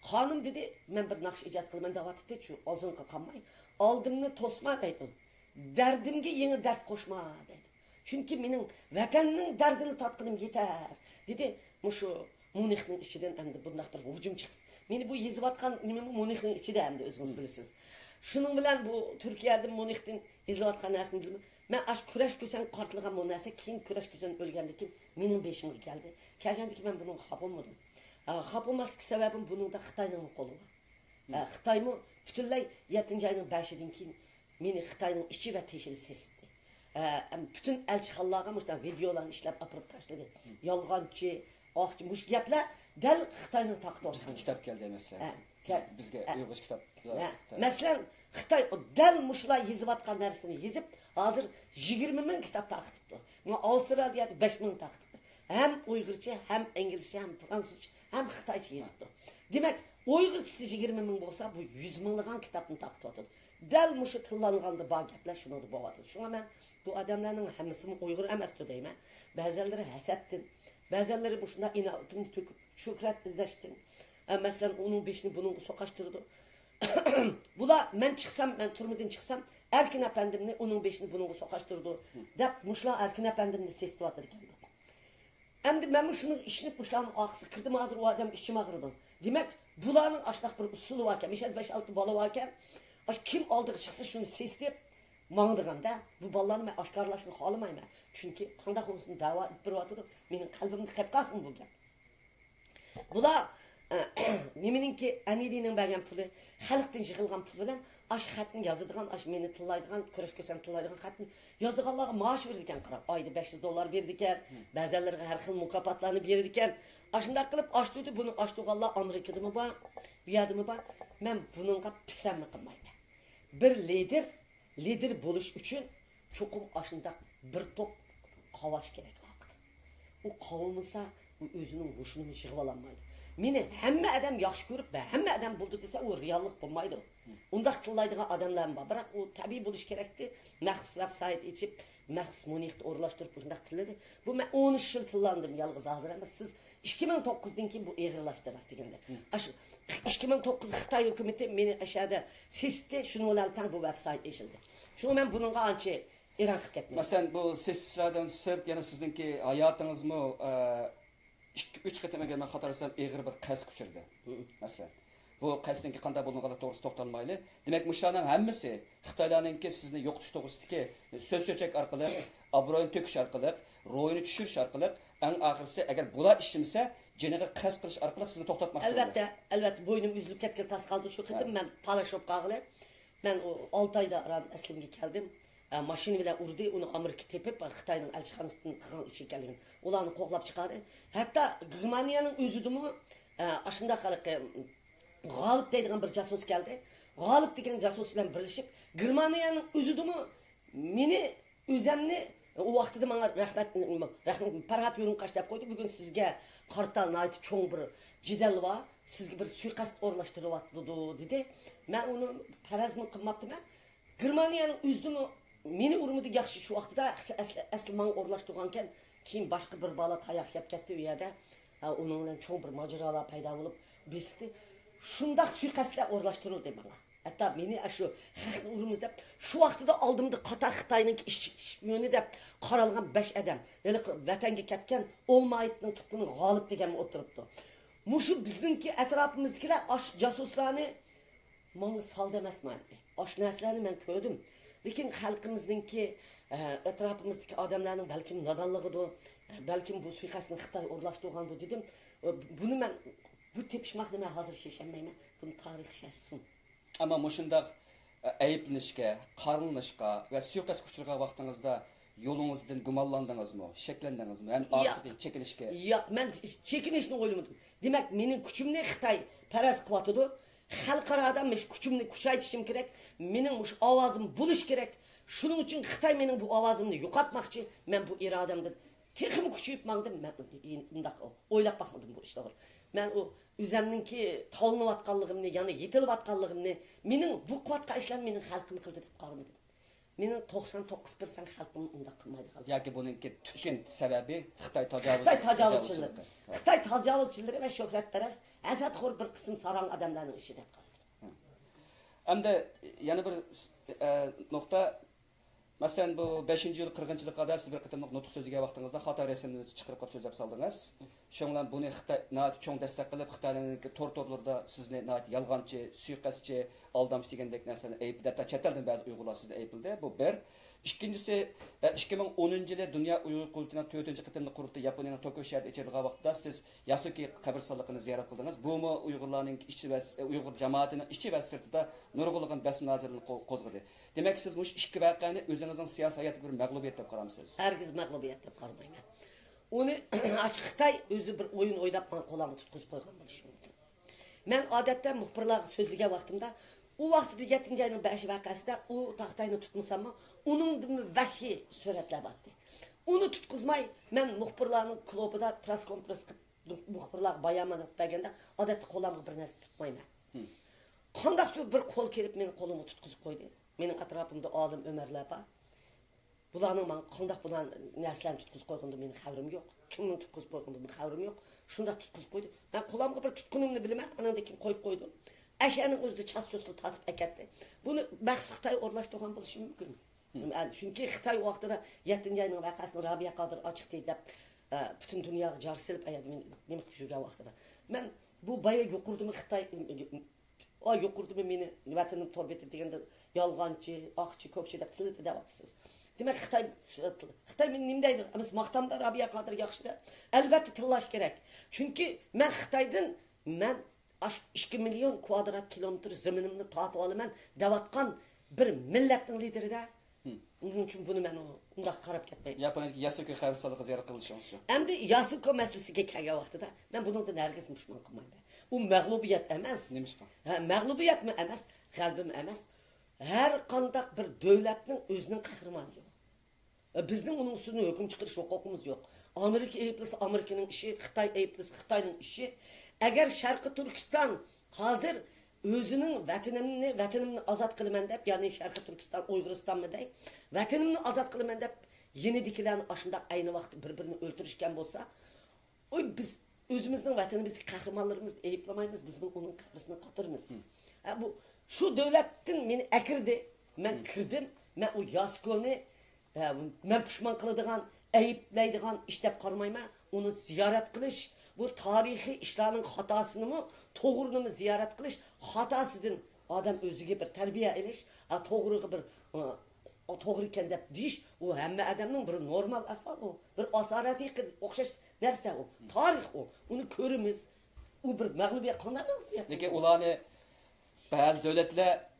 xonim dedi, men bir naqsh ijod qilaman deyapti, shu ozonga qolmay, oldimni to'sma deydi. Dardimga yangi dard qo'shma deydi. Chunki mening vatanning dardini tatqinim yetar. Dedi, mushu Munixning ichidan endi bunday bir hujum chiqdi. Meni bu yezayotgan nima Munixning ichida endi o'zingiz bilasiz. Şunun bilen bu Türkiye'de Munih'ten izlayotgan narsani bilmem. Men aş kurash ko'san qartılgan bu narsa keyin kurash ko'san o'lgandan mening beshimga keldi. Kelganda men buni xafamodim. Xafamaslik sababim buning da Xitoyning qo'li bor. Xitoymi butunlay 7-oyning 5-idan keyin meni Xitoyning ichi va teshini sesdi. Bütün elchixonalarga mushtan videolarni ishlab apirib tashladi. Yolg'onchi, oqchi mush gaplar dal Xitoyning taqdi olsin. Kitap geldi mesela. Bizge Uyg'ur kitap. Mesela Xitoy dal mushlar yezayotgan narsani yezib, hozir 20 ming kitap taqtibdi. Bu Avstraliyada 5 ming taqtibdi. Hem Uyg'urcha, hem inglizcha, hem fransuzcha, hem Xitoycha yezibdi. Demak, Uyg'urchasi 20 ming bo'lsa, bu 100 minglagan kitapni taqtibdi. Dal mushu tillanganda bor gaplar shuni bo'lyapti. Shunga men bu odamlarning hammasi Uyg'ur emas deyman. Ba'zilari hasaddan, ba'zilari bu shunda inoatini to'kib, shuhrat izlashdan. Mesela onun beşini bunun sokaştırdı. Bula men çıksam, men turmudan çıksam, Erkin Efendimni onun beşini bunun sokaştırdı. Dep muşla Erkin Efendimni sesli atır kendi. Endi men şunun işini muşlanın aksı kırdım hazır o adam işim ağırdı. Demek bulanın aşlak bir usulü varken, 5-6 balı varken, kim aldığı çıksa şunu sesleyip mağdırganda bu ballarını ben aşkarlaşını alamayım. Çünkü kanda konusunu dava bir vatıdır. Benim kalbimde hep kalsın bu gel. Bula Nemeninki anidinin bergen pulu, xalqdan yığılgan pul bilan aş xatni yazadigan, aş meni tillaydigan, kurash ko'sam tillaydigan xatni yazdiganlarga maaş berdi ekan qarab. Oyda $500 berdi ekan, ba'zilarga har xil mukofotlarni berdi ekan. Ashunday qilib açtıydı bunu açtıganlar Amerikadami bor, bu yerdami bor. Men buningga pisamni qilmayman. Bir lider bo'lish uchun cho'qim ashunday bir top qavash kerak vaqt. U qavmasa u o'zining hushini yig'ib olmaydi. Meni hamma adam yaxshi ko'rib, hamma adam bo'ldi desa, u reallik bo'lmaydi. Undaq tillaydigan odamlar bor. Biroq u tabiiy bo'lish kerakdi. Maxsus veb-sayt ichib, maxsus Munixni o'rlashtirib shundaq tilladi. Bu men 13 yil tillandim yolg'iz hozir emas. Siz 2009dan keyin bu eg'irlashtirasiz deganda. Ash 2009 Xitoy hukumati meni ashada sesdi, shuni bilan tang bu veb-sayt eshildi. Shuni men buningga ancha eran qilib ketdim. Masalan, bu seslardan sırt yana sizningki hayotingizmi 3 qatam agar men xatolasam eg'ir bir qas kuchirdi. Masalan, bu qasdinki qanday bo'lganiga to'g'ri to'xtalmayli. Demak, mushlarning hammasi Xitoylarningki sizni yo'qotish to'g'risidagi so'z cho'chak orqali, obro'yini to'kish orqali, ro'yini tushirish orqali, eng oxirisi agar bular ishimsa, jiniga qas qilish orqali sizni to'xtatmoqchi. Albatta, bo'ynim uzilib ketgan tas qoldi shu qidim men palashop qag'ilib. Men 6 oyda aslimga keldim. Maşini bilen urdu, onu Amerika tepip, Xitayning elçixonasidan qilgan ish ekanligini, ularni qo'g'lab chiqardi. Hatta Germaniyaning o'zidimi ashunda qaliq G'olib deydigan bir jasus keldi. G'olib degan jasus bilan birlashib, Germaniyaning o'zidimi meni o'zimni o vaqtida menga rahmat Farhat Yo'rinqash deb qo'ydi. Bugun sizga qartal nayt cho'ng bir jidal bor, sizga bir suiqasd o'rlashtiryapti dedi. Men uni farazmi qilmabdiman. Germaniyaning o'zidimi meni urmudi yaxshi shu vaqtida asli men o'rlashtirgankan keyin boshqa bir bola tayoq yeb ketdi u yerda. Uning bilan cho'ng bir mojarolar paydo bo'lib besdi. Shundaq suiqasdlar o'rlashtirildi menga. Hatta meni shu xalqni urimiz deb shu vaqtida oldimda Qatar Xitoyning ishmoni deb qaralgan 5 odam, ya'ni vatanga ketgan Olmaytning tuqquni G'olib deganni o'tiribdi. Mushu bizningki atrofimizdagilar ash jasuslarni menga salda emasman. Ash narsalarni men ko'rdim. Lekin xalqimizningki atrofimizdagi odamlarning balkim nodonligidir, balkim bu suiqasdni Xitoy o'rlashtirgandir dedim. Buni men bu tepishmoqni men hozir sheshanmayman. Buni tarix shassin. Ama mushundaq ayıplanishga, qarinlashga va suiqasd kuchirgan vaqtingizda yo'lingizdan gumonlandingizmi, shakllandingizmi? Ham orqasiga chekinishga. Yo'q, men chekinishni o'ylamadim. Demak, mening kuchimni Xitoy paraz qilyotdi. Xalqaroda men kuchimni kuchaytirishim kerak. Mening mush ovozim bo'lish kerak. Shuning uchun Xitoy mening bu ovozimni yo'qotmoqchi. Men bu irodamdan texim kuchayib mangdim. Men undaq o'ylab baxmadim bu ishlar. Men o o'zimninki tolniyotganligimni, ya'ni yetilayotganligimni, mening bu quvvatga ishlan mening xalqim qildi deb qaramadim. Mening 99% xalqim undaq qilmaydi. Yoki buningki tutgan sababi Xitoy tajovuzchilari. Xitoy tajovuzchilari va shuhratparast, hasadxo'r bir qism sarang odamlarning ishi deb qaradim. Hamda yana bir nuqta, masalan bu 5-yil 40-yilga siz bir qitimliq nutq so'ziga vaqtingizda xato rasmni chiqarib qo'yib so'zlab soldingiz. Shundan buni Xitoy nat cho'ng dastak qilib Xitoyning tortorlarda sizni nat yolg'onchi, suiqasdchi, aldamchi degandek narsani ayblab, chet eldan ba'zi Uyg'urlar sizni aybldi. Bu bir. İkincisi 2010-yılı Dünya Uyghur Qurultayı'nın 4. qitimli qurultayı Yaponiyanın Tokyo şəhərində keçirilən vaxtda siz Yasuki qəbirstanlığını ziyaret qıldınız. Bu mu Uyğurların işçi və Uyğur cəmaatının işçi və sırtında nurg'ulg'an bas münazirəni qozğadı. Demək siz bu iki vaqəni özünüzün siyasi həyatı bir məğlubiyyət deyə qaramısınız. Herkes məğlubiyyət deyə qaramayman. Onu Xitoy özü bir oyun oynab qo'lamni tutqizib qo'ygan bo'lishi mumkin. Men odatda muxbirlarga so'zlagan vaqtimda o vaqtda 7 ayning 5 vaqasida o taxtayni tutmasam, uningdan vahyi suratlar bordi. Uni tutqizmay, men muxbirlarning klubida press konferens qilib muxbirlar bayonot berganda odatda qo'limga bir narsa tutmayman. Qandaqdir bir qo'l kelib meni qo'limni tutqizib qo'ydi. Mening atrofimda olim Ömerlar bor. Bularning men qandaq bular narsalarni tutqizib qo'yganda mening xabarim yo'q. Kimning tutqizib qo'yganda mening xabarim yo'q. Shunda tutqizib qo'ydi. Men qo'limga bir tutqunimni bilmayman, anandan keyin qo'yib qo'ydim. Aşağının özü ças-çoslu tatıp eketti. Bunu məqs Xitay orlaşdırğan buluşu mümkün. Çünkü Xitay o vaxtda 7 ayının vakasını Rabia Qadir açıq deyib, bütün dünyaya car silib ayadı men jürə vaxtda. Mən bu baya yoxurdumu Xitay, yoxurdumu meni vətənim torbet degəndə yalğancı, ağçı, kökçü deyib tilib deyəvatsınız. Demək Xitay meni nimdəydir? Ama maqtamda Rabia Qadir yaxşıdır. Əlbəttə tillaş gerek. Çünkü mən Xitaydan 2 milyon kvadrat kilometr zeminimni tatib olaman devatgan bir millatning lideri da. Onun için bunu men undaq qarab ketmayman. Yaponiyadagi Yasuko qəbirstanlığını ziyorat qilishimiz. Endi Yasuko masalasiga kelgan vaqtida men bundan hargiz mushmon qilmayman. U mag'lubiyat emas. Nemishqa? Ha, mag'lubiyatmi emas, g'albim emas. Har qandaq bir davlatning o'zining qahramoni yo'q. Bizning uning ustidan hukm chiqarish huquqimiz yo'q. Amerika ayblasa Amerikaning ishi, Xitoy ayblasa Xitoyning ishi. Eğer Şarkı Türkistan hazır özünün vatanimni azat kılman deb, yani Şarkı Türkistan, Uyg'uriston mı dey, vatanimni azat kılman deb yeni dikilarni aşında aynı vaqt bir-birini öldürüşken bolsa, biz özümüzün vatanimizdeki kahramanlarımızı ayıplamaymiz, biz onun kahrısını qatırmız. Bu şu devletin meni akirdi, men kirdim, men o Yaskoni men pişman qiladigan, ayıplaydigan ish deb qaramayman, onu ziyorat qilish. Bu tarihi işlerin hatasını mı, doğrunu mu ziyaret kılış, hatasıdın adam özüge bir terbiye eliş, doğruğu bir doğru kendi diş, o hem adamın bir normal ahval o, bir asareti okşaş nerse o, tarih o, onu körümüz, o bir mağlubiyet kanal mağlubiyet. Lekin ularni bazı devletler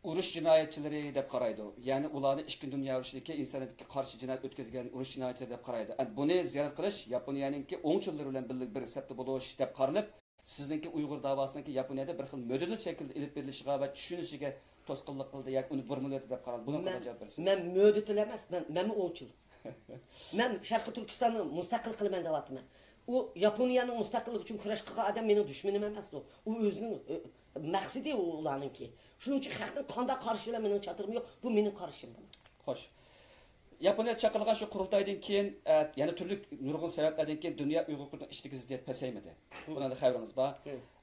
urush jinoyatchilari deb qaraydi. Ya'ni ularni Ikkinchi dunyo urushidagi insoniyatga qarshi jinoyat o'tkazgan urush jinoyatchilari deb qaraydi. Buni ziyorat qilish Yaponiyaninki o'ngchillar bilan bir hisobda bo'lish deb qaralib, sizningki Uyg'ur davosiniki Yaponiyada bir xil mo'dul shaklda ilib berilishiga va tushunishiga to'sqinlik qildi yoki uni burmulyat deb qaraldi. Buni qanday javob berasiz? Men mo'dul emas, men o'ngchil. Men Sharqi Turkistonni mustaqil qilaman deyapman. U Yaponiyaning mustaqillik uchun kurash qilgan odam mening dushmanim emas u. U o'zining maqsadi ularninki. Shuning uchun xalqning qanday qarishi bilan mening chatırım yo'q. Bu mening qarishim. Xo'sh. Yaponiya chaqirgan shu qurultaydan keyin, yana turli nurg'un sabablardan keyin dunyo Uyg'ur qurultayı ishlik ziddiyat pasaymadi. Bundan xabaringiz bor.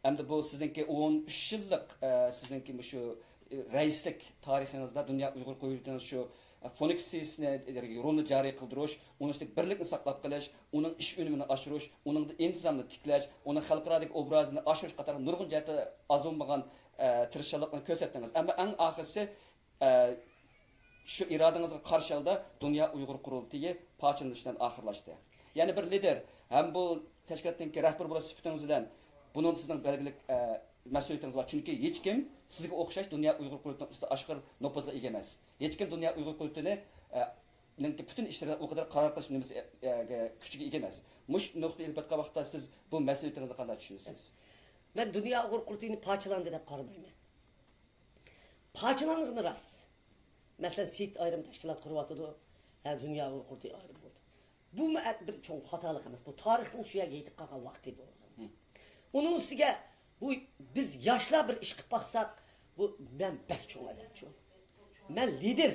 Hamda bu sizningki 13 yillik sizningki shu raislik tarixingizda dunyo Uyg'ur qurultayının shu Fonixisni rolini joriy qildirish, uni birlikni saqlab qolish, uning ish unumini oshirish, uning intizomni tiklash, uning xalqarodagi obrazini oshirish qator nurg'un jihati azonmagan tirishchilikni ko'rsatdingiz. Ammo eng oxirisi shu irodangizga qarshi holda Dunyo Uyg'ur qurultayi parchalanishdan oxirlashdi. Ya'ni bir lider ham bu tashkilotning rahbar bo'lish sifatingiz bilan buning sizning belgilik mas'uliyatingiz bor. Chunki hech kim sizga o'xshash Dunyo Uyg'ur qurultayini oshkor nopozga ega emas. Hech kim Dunyo Uyg'ur qurultayini bütün işlerine o kadar karar kılış küçük emas. Muş nokta ilbatqa vaqtda siz bu mas'uliyatingizni qanday tushunasiz? Men Dünya Uyg'ur Qurultayini parchalandi deb qaramayman. Parchalanğını ras. Mesela Seyit ayrım teşkilat kuruvatıdı. Dünya Uyg'ur Qurultayı ayrım oldu. Bu bir çok hatalık emas. Bu tarixning shu yerga yetib qolgan vaqti bu. Onun üstüge bu biz yaşla bir iş qilib baqsak, bu ben bek çoğ adamçı. Ben lider.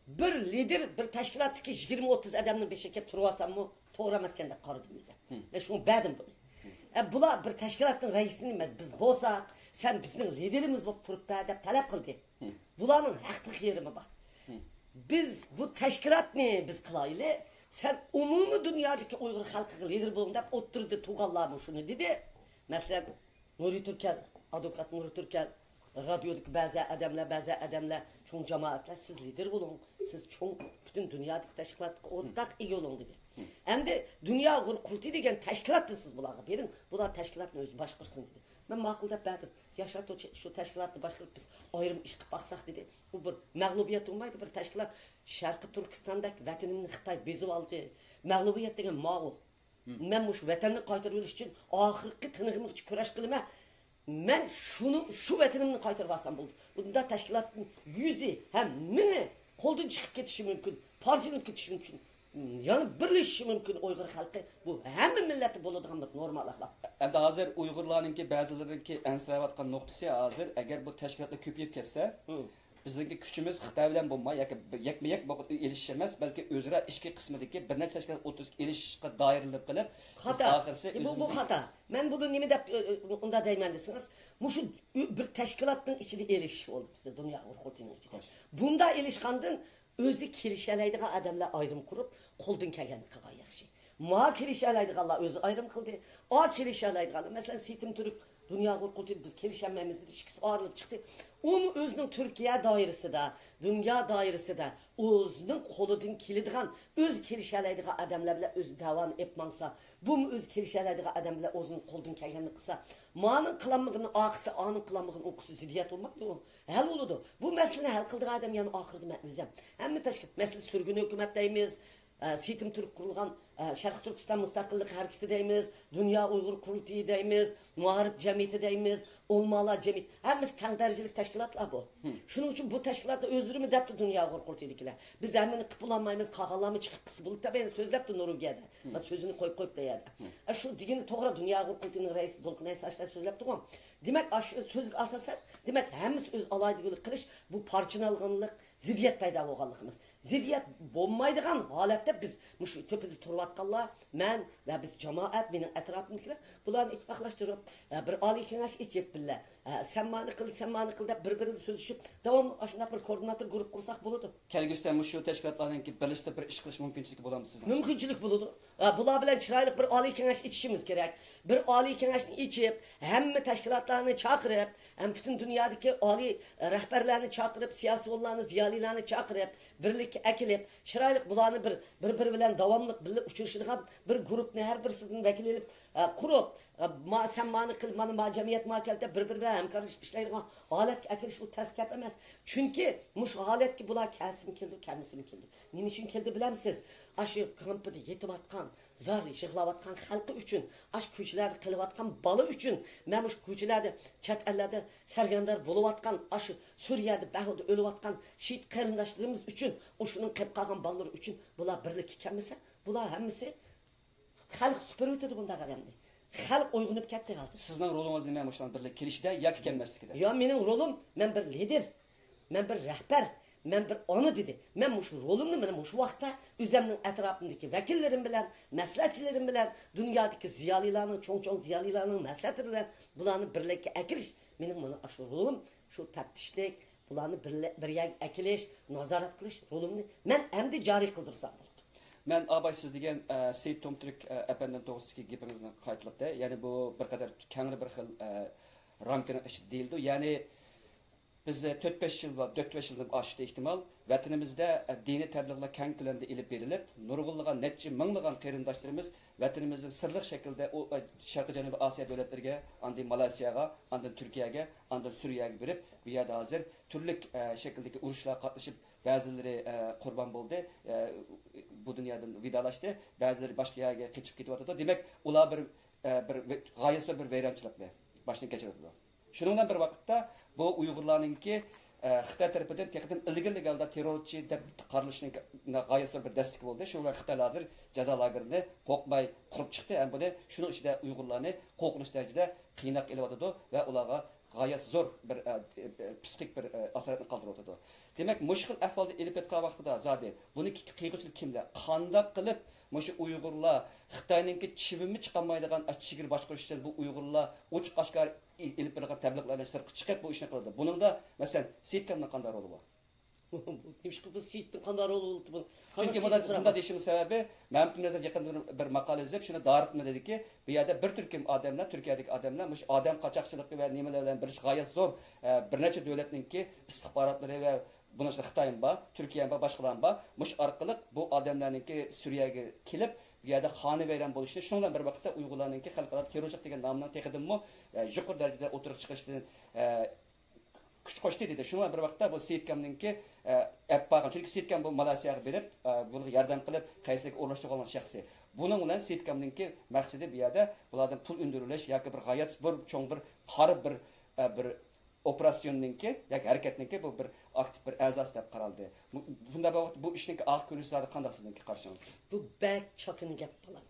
Bir lider bir tashkilotdagi 20-30 odamning beshiga kelib turvasammi, to'g'ri emaskan deb qaradim o'zi. Men shuni berdim buni. Bular bir tashkilotning raisini emas, biz bo'lsak, sen bizning liderimiz bo'lib turibdi deb talab qildi. Bularning haqli yerimi bor. Biz bu tashkilotni biz qilayli, sen umumiy dunyodagi Uyg'ur xalqiga lider bo'ling deb o'ttirdi, tug'anlarmi shuni dedi. Masalan, Nuri Turkal, advokat Nuri Turkal, radyodaki bazı adamlar, çoğun cemaatler siz lider olun, siz çoğun bütün dünyadaki teşkilat ortak iyi olun dedi. Hem de Dünya Uyg'ur Qurultayı degen teşkilatı siz bularga verin, bular teşkilatını özü başqırsın dedi. Ben ma'qul deb berdim. Yaşar şu teşkilatını başqırıp biz ayrım iş qilib baqsaq dedi. Bu bir mag'lubiyat olmaydi, bir teşkilat Sharqi Turkistondagi vatanimni Xitoy bezib oldi. Mag'lubiyat degan ma'u. Men mush vatanni qaytarib olish uchun oxirgi tinig'im uchun kurash qilaman. Men şu vatanimni qaytarib olsam bo'ldi. Bunda tashkilotning 100i ham 1000i qo'ldan chiqib ketishi mumkin, parchalanib ketishi mumkin. Yani birleşishi mumkin Uyg'ur xalqi. Bu hamma millati bo'ladigan bir normal axloq. Endi hozir Uyg'urlarninki ba'zilarininki ansirayotgan nuqtasi hozir agar bu tashkilotlar ko'payib ketsa, bizdagi kuchimiz Xitoy bilan bo'lmay, yakma-yak bo'lib elishish emas, balki o'zaro ichki qismidagi bir necha tashkilot o'tirib elishishga doirlik qilib, bu xato. Men buni nima deb unda deyman desiniz, mushu bir tashkilotning ichida elish bo'ldi bizda Dünya Uyg'ur Qurultayıning ichida. Bunda elishgandan o'zi kelishalaydigan odamlar ayrim qurib, qo'ldan kelganini qilgan yaxshi. Ma kelishalaydiganlar o'zi ayrim qildi. O kelishalaydiganlar, masalan, Sitim Turk Dünya Uyg'ur Qurultayı biz kelishmaymiz dedi, ikisi ayrılıp çıktı. Onu özünün Türkiye dairesinde, dünya dairesinde özünün koludan kilidgan, öz kelişalaydigan adamlar bilan öz davam etmansa, bu öz kelişalaydigan adam bilan özünün koldan kelganini qilsa, ma'nın qilanmig'ini oqisi, onun qilanmig'ini o'qisi ziddiyat olmaydi u. Hal bo'ladi. Bu masalani hal qildigan adam yani oxirida men o'zim. Hamma tashkil, masalan, surgun hukumat deymiz. Sitim Türk kurulgan Şarkı Türkistan Müstakillik Hareketi deymiz, Dünya Uyg'ur Qurultayı deymiz, Muharip Cemiyeti deymiz, Olmalar Cemiyeti. Hemiz tang derecelik teşkilatlar bu. Şunun için bu teşkilatda özürümü depti Dünya Uyg'ur Qurultayıdakilar. Biz hemini kıpılanmayımız, kağalarımı çıkıp kısı bulup da beni sözlepti Nurugiye'de. Sözünü koyup da yedi. Şu digini toğra Dünya Uyg'ur Qurultayı'nın reisi Dolkun Aysaç'ta sözlepti o. Demek sözlük asasen, demek hemiz öz alaydıgılık kılış, bu parçanalgınlık, ziddiyet payda bo'lganligimiz. Ziddiyet bo'lmaydigan holatda biz mush to'pida turayotganlar, men va biz jamoat, mening atrofimdagilar bularni ittifoqlashtirib, bir oliy kengash ichib billa, sen mani qil deb bir-birini so'zlashib, davomli ashunday bir koordinator guruh qursak bo'ladi. Kelgusida shu tashkilotlarninki birlashib bir ish qilish mumkinchiligi bo'ladimi sizning? Mumkinchilik bo'ladi. Bular bilan chiroyli bir oliy kengash ichishimiz kerak. Bir oliy kengashni ichib, hamma tashkilotlarni chaqirib, ham butun dunyodagi oliy rahbarlarni chaqirib, siyosiyonlarni, ziyolilarni chaqirib, birlik akilib, chiroyli bularni bir bilan davomli birga uchrashadigan bir guruhni har birisidan vakil elib qurib, sen mani qil, mana jamiyat makalda bir bilan hamkorlashib ishlaydigan holatga akilish bu tasgap emas. Chunki mush holatga bular kasm keldi, kamisidan keldi. Nima uchun keldi bilamsiz? Aşı kampida yetibatgan, zar yig'layotgan xalqi uchun, ash ko'chalarda qilayotgan bola uchun, mana shu ko'chalarda, chet ellarda sargandar bo'layotgan, aşı Suriyada bahada o'layotgan shit qarindoshlarimiz uchun, o'shuning qilib qolgan bolalar uchun bular birlikka kelmasa, bular hammasi xalq supurib o'tadi bunday odamni. Xalq uyg'unib ketdi hozir. Sizning rolingiz nima shularni birlik kelishda yoki kelmaslikda? Yo, mening rolim, men bir lider, men bir rahbar, men bir ona dedi. Men shu rolimni mana shu vaqtda o'zimning atrofimdagi vakillerim bilan, maslahatchilarim bilan, dunyodagi ziyolilarning, cho'ng-cho'ng ziyolilarning maslahati bilan bularni birlikka akilish mening mana shu rolim, shu taftishlik, bularni birga akilish, nazorat qilish rolimni men endi joriy qildirsam. Men abay siz degan Seyit Tomtürk efendim to'g'risidagi gapingizni qaytlabdi. Ya'ni bu bir qadar kengri bir xil ramkaning ichida deyildi. Ya'ni biz 4-5 yil va 4-5 yildan oshdi ehtimol vatanimizda diniy tadbirlar keng ko'lamda ilib berilib, nurg'unlagan necha minglagan qarindoshlarimiz vatanimizni sirli shaklda o Sharqiy Janubiy Osiyo davlatlariga, andan Malayziyaga, andan Turkiyaga, andan Suriyaga berib, bu yerda hozir turli shakldagi urushlar qatnashib Bazıları qurban bo'ldi, bu dunyodan vidolaşdı, bazıları başqa yerga keçip ketyapti. Demek ular bir g'oyatli bir vayronchilikni boshdan kechirdi. Shundan bir vaqtda bu Uyg'urlarningki Xitoy tarafidan texnik ilgirlik alda terrorchi deb qaralishning g'oyatli bir dastligi bo'ldi. Shu vaqt Xitoy hozir jazo lagerini qo'rqmay qurib chiqdi. Ham buni shuning ichida Uyg'urlarni qo'rqinish darajada qiynab elyapti va ularga g'oyat zo'r bir psixik bir asoratni qoldiradi. Demak, mushkil ahvolda elib ketgan vaqtida zodi buni qiyg'uchilik kimlar? Qanday qilib Moşu Uygurlar Xitoyninki chivimi chiqolmaydigan chigir boshqarish uchun bu Uygurlar ochiq oshkor elib bergan tabliqlarni sirqib chiqib bu ishni qiladi. Buningda masalan Seyitkamning qanday roli bor? Nimishki bu Seyitning qanday roli bo'ldi bu? Chunki bunda deyishim sababi Mahmud Nazar yaqin bir maqola yozib shuni Daritmi dediki, bu yerda bir turkum odamlar, Turkiyadagi odamlar mush odam qochoqchiligi va nimalar bilan bir g'oyat zo'r bir necha davlatninki istixborotlari va buni Xitoyim bor, Turkiyam bor, boshqalar bor. Mush orqali bu odamlarningki Suriyaga kelib, bu yerda xoni vayron bo'lishni, shundan bir vaqtda Uyg'urlarningki xalqaro terrorchilik degan nomni teqidimmi yuqori darajada o'tirib chiqishdan kuch qo'shdi dedi. Shundan bir vaqtda bu Seyitkamninki appag'an, chunki Seyitkom bu Malayziyaga berib, bunga yordam qilib, qaysilik o'rnashtirib olgan shaxsi. Buning bilan Seyitkamninki maqsadi bu yerda bulardan pul undirilish yoki bir g'oyat bir cho'ng bir qari bir operasyonninki yoki harakatninki bu bir aktiv bir a'zosi deb qaraldi. Bunda bu ishninki oq ko'rinishi zodi qanday sizningki qarshingizda? Bu bak chakini gap bo'lar.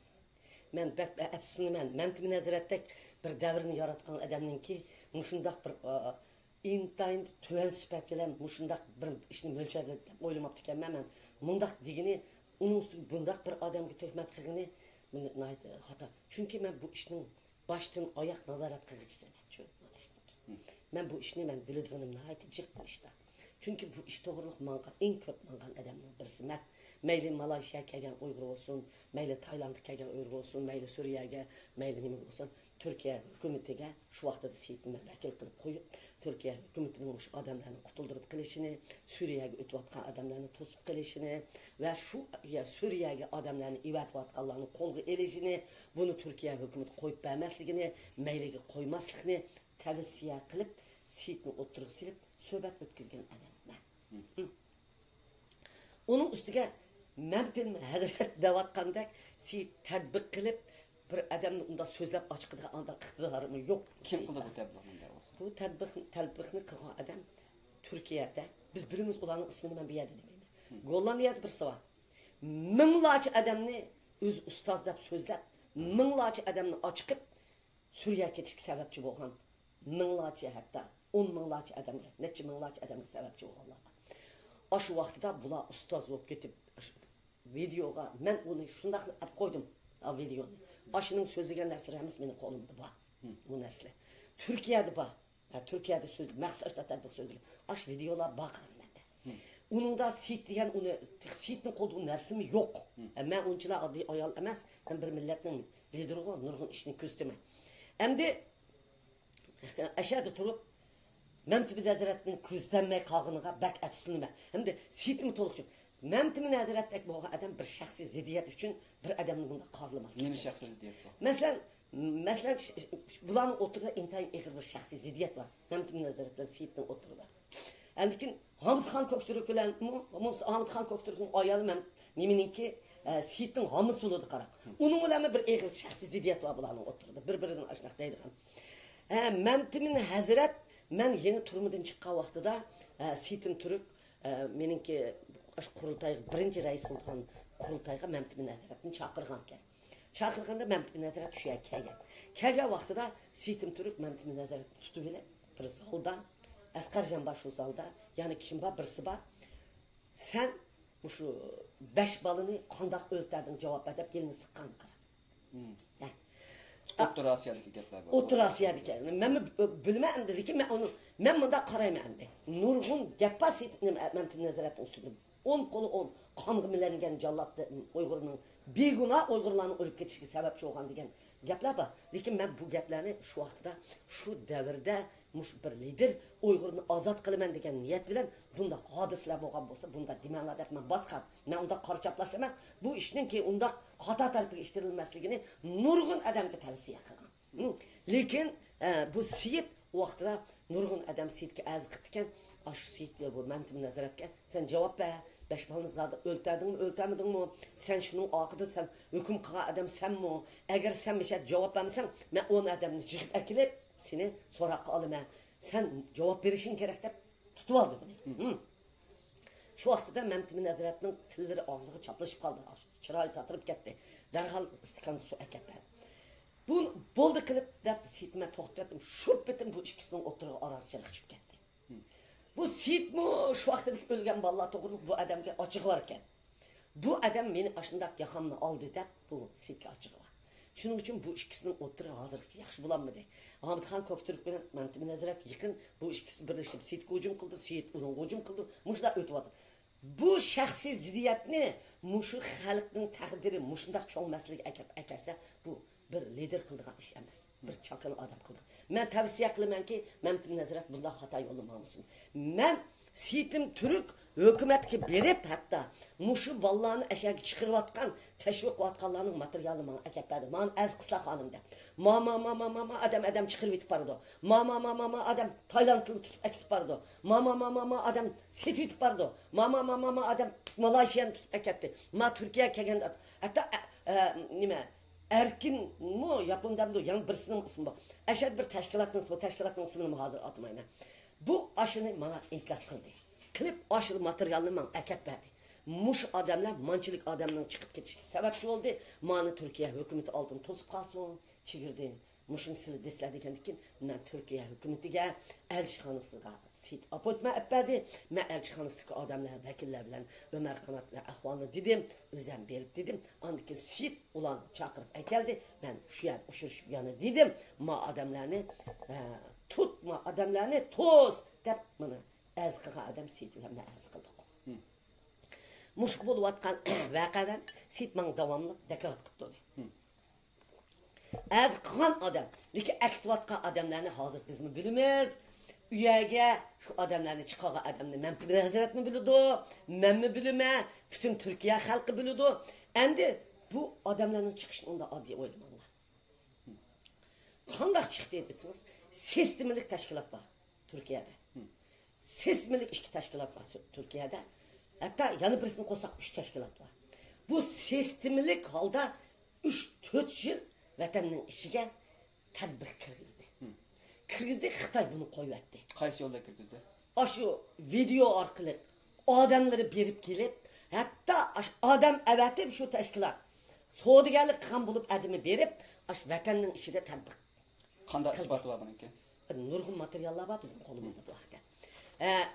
Men bak afsunaman. Mamti nazoratdek bir davrni yaratgan odamninki mushundaq bir intayin tuvan sifat bilan mushundaq bir ishni mo'ljalda deb o'ylamabdi ekanman. Men mundaq degini uning ustiga bundaq bir odamga tuhmat qilgani meni xato. Chunki men bu ishning boshdan oyoq nazorat qiluvchisiman. Men bu ishni men biladiganimni aytib chiqdim ishda. Chunki bu ish to'g'riliq mangan eng ko'p mangan odamning birisi. Men mayli Malayziyaga kelgan Uyg'ur bo'lsin, mayli Taylandga kelgan Uyg'ur bo'lsin, mayli Suriyaga, mayli nima bo'lsin, Turkiya hukumatiga shu vaqtda Seyitni vakil qilib qo'yib, Turkiya hukumatining shu odamlarni qutuldirib qilishini, Suriyaga o'tayotgan odamlarni to'sib qilishini va shu Suriyaga odamlarni evatayotganlarni qo'lga elishini, buni Turkiya hukumati qo'yib bermasligini, mayliga qo'ymaslikni tavsiya qilib, Seyitni o'tirib silib, suhbat o'tkazgan odamman. Uning ustiga Mamtin Hazrat davatqandek Seyit tadbiq qilib bir odamni unda so'zlab ochqidigan anda iqtidorimi yo'q. Kim qildi bu tadbiqni? Bu tadbiqni qilgan odam Turkiyada. Biz birimiz ularning ismini men bu yerda demayman. Gollandiyada birisi bor. Minglarcha odamni o'z ustoz deb so'zlab, minglarcha odamni ochqib Suriyaga ketishga sababchi bo'lgan. Minglarcha hatto 10 minglarcha odamga, necha minglarcha odamga sababchi bo'lganlar. Shu vaqtida bular ustoz bo'lib ketib videoga men uni shunday qilib qo'ydim, videoni. Başının sözlügen narsalarimiz meni qo'limda bor. Bu narsalar. Turkiyada bor. Turkiyada so'z, maqsadda tadbiq so'zlar. Ash videolar baqaram menda. Uningda Seyit degan uni Seyitning qo'ldigan narsami yo'q. Men unchalar oddiy ayol emas, men bir millatning lideriga nurg'un ishni ko'ztaman. Endi ashada turib Mamti Hazratning ko'zlanmay qolganiga bak afsunaman. Endi Seyitning to'liqchi Mamti Hazratdek bo'lgan odam bir shaxsiy ziddiyat uchun bir odamni bunda qarlamas. Nima shaxsiy ziddiyat bor? Masalan, bularning o'tirida intayin ig'ir bir shaxsiy ziddiyat bor. Mamti Hazrat bilan Seyitning o'tirida. Lekin Hamidxon Ko'kturk bilan Hamidxon Ko'kturkning ayoli men niminingki Seyitning homisi bo'ldi qarab. Uning bilan bir ig'ir shaxsiy ziddiyat bor bularning o'tirida. Bir-biridan ashnaq deydigan. Mamti Hazrat men yeni turmudan chiqqan vaqtida Seyitning Turk meningki qurultay birinchi rais bo'lgan qurultayga Mamti Hazratni chaqirgan ekan. Chaqirganda Mamti Hazrat shu yerga kelgan. Kelgan vaqtida Seyitning Turk Mamti Hazratni tutib olib bir zalda Asqarjon bosh zalda, ya'ni kim bor birisi bor. Sen shu 5 balini qandoq o'ltading javob berib kelini siqqan qara. O'rta Osiyodagi gaplar bor. O'rta Osiyodagi. Men bilmayman lekin men bunda qarayman. Nurg'un gappa Seyitning Mamti Hazratning ustida 10 qo'li 10 qonga milangan jallobni Uyg'urning begunoh Uyg'urlarning o'lib ketishiga sababchi bo'lgan degan gaplar bor. Lekin men bu gaplarni shu vaqtida, shu davrda mush bir lider Uyg'urni ozod qilaman degan niyat bilan bunda hodisalar bo'lgan bo'lsa, bunda demanlar deb men bosqam. Men unda qarchaplash emas, bu ishninki unda xato tarafga ishtirilmasligini nurg'un odamga tavsiya qilgan. Lekin bu Seyit vaqtida nurg'un odam Seyitga az qilib ekan, Aşı Seyit diye bu mentim nazaretke. Sen cevap ver. Beş balını zaten ölterdin mi, öltermedin mi? Sen şunun akıdı, sen hüküm kığa adam sen mi? Eğer sen bir şey cevap vermesen, ben onun adamını çıkıp ekilip seni sorakı alayım. Sen cevap verişin gerek de tutuvaldı bunu. Şu vaxtda Məmtimin Nəzirətinin tilləri ağzığı çaplaşıb qaldı. Çırayı tatırıb getdi. Dərhal istikan su əkəpə. Bu boldu qılıb da Seyitmə toxtatdım. Şurp etdim bu ikisinin oturuğu arasıçılıq çıxıb getdi. Bu Seyit mi şu vaxtdaki ölgən balla toxurluq bu adamga açıq varken. Bu adam beni aşındaq yaxamını aldı da bu Seyitlə açıq var. Şunun üçün bu ikisinin oturuğu hazır yaxşı bulanmadı. Ahmet Xan Köktürk bilen Məmtimin Nəzirət yıkın bu ikisi birleşip Seyit'e hücum kıldı, Seyit onun hücum kıldı. Muşda ötüvadı. Bu şəxsi ziddiyetini muşu xalqның təqdiri muşundaq çoğ məsələyə əkəsə bu bir lider qıldığan iş emas. Bir çakın adam qıldı. Mən tavsiyə qılıman ki, Məmtimin Nəzirət bunda xata yollamamışsın. Mən Seyit'im Türk hökumətki berip hatta muşu ballarını eşəki çıxırıb atqan, təşviq atqanlarının materialı bana əkəplədi. Bana əz qısla xanımda. Mama adam çıxırıb itib barıdı. Mama adam Taylandlı tutup ekip barıdı. Mama adam Seyit itib barıdı. Mama adam Malaysiyanı tutup ekipti. Ma Türkiye kegende hatta nime Erkin mu yapımdan da yan birisinin ismi var. Eşed bir teşkilatın ismini hazır atmayın. Bu aşını bana inkaz kıldı. Klip aşılı materyalını bana ekip verdi. Muş adamlar, mançilik adamların çıkıp geçişi sebepçi oldu. Mani Türkiye hükümeti aldın tosup kalsın, çekirdin. Muşun sizi desledikken ben Türkiye hükümetiga elçixanasıga Seyit apotma etmedi. Ben elçixanasıdaki adamlar, vekiller bilen Ömer Kanat'la ahvalını dedim, özen verip dedim. Andaki Seyit ulan çakırıp ekeldi. Ben şu yer uçuruş yanı dedim. Ma adamlarını tutma adamlarını toz dep bana ez kığa adam Seyit ile ben ez kıldık. Muş bulup atkan vakadan Seyit bana devamlı deklarat kıptı. Az qan adam, lekin aktivatqa adamlarni hozir biz mi bilamiz? Uyaga şu adamlarni chiqaga adamni Məmtimin Nəzirət mi biladi? Men mi bilaman? Bütün Türkiye xalqi biladi. Endi bu adamlarning chiqishini unda oddiy o'ylamanglar. Qanday chiqdi desiniz? Sistemlik tashkilot var Türkiye'de. Sistemlik iki tashkilot var Türkiye'de. Hatta yana birisini qo'shsak 3 tashkilot var. Bu sistemlik holda 3-4 yil vatanning ishiga tatbiq kirgizdi. Kirgizdi, Xitoy buni qo'yibdi. Qaysi yo'lda kirgizdi? Shu video orqali odamları berib kelib, hatta odam avatib shu tashkilot savdogarlik qilgan bo'lib adimi berib, vatanning ishida tatbiq. Qanday isboti bor buniki? Nurg'un materiallar bor bizning qo'limizda bu vaqtda.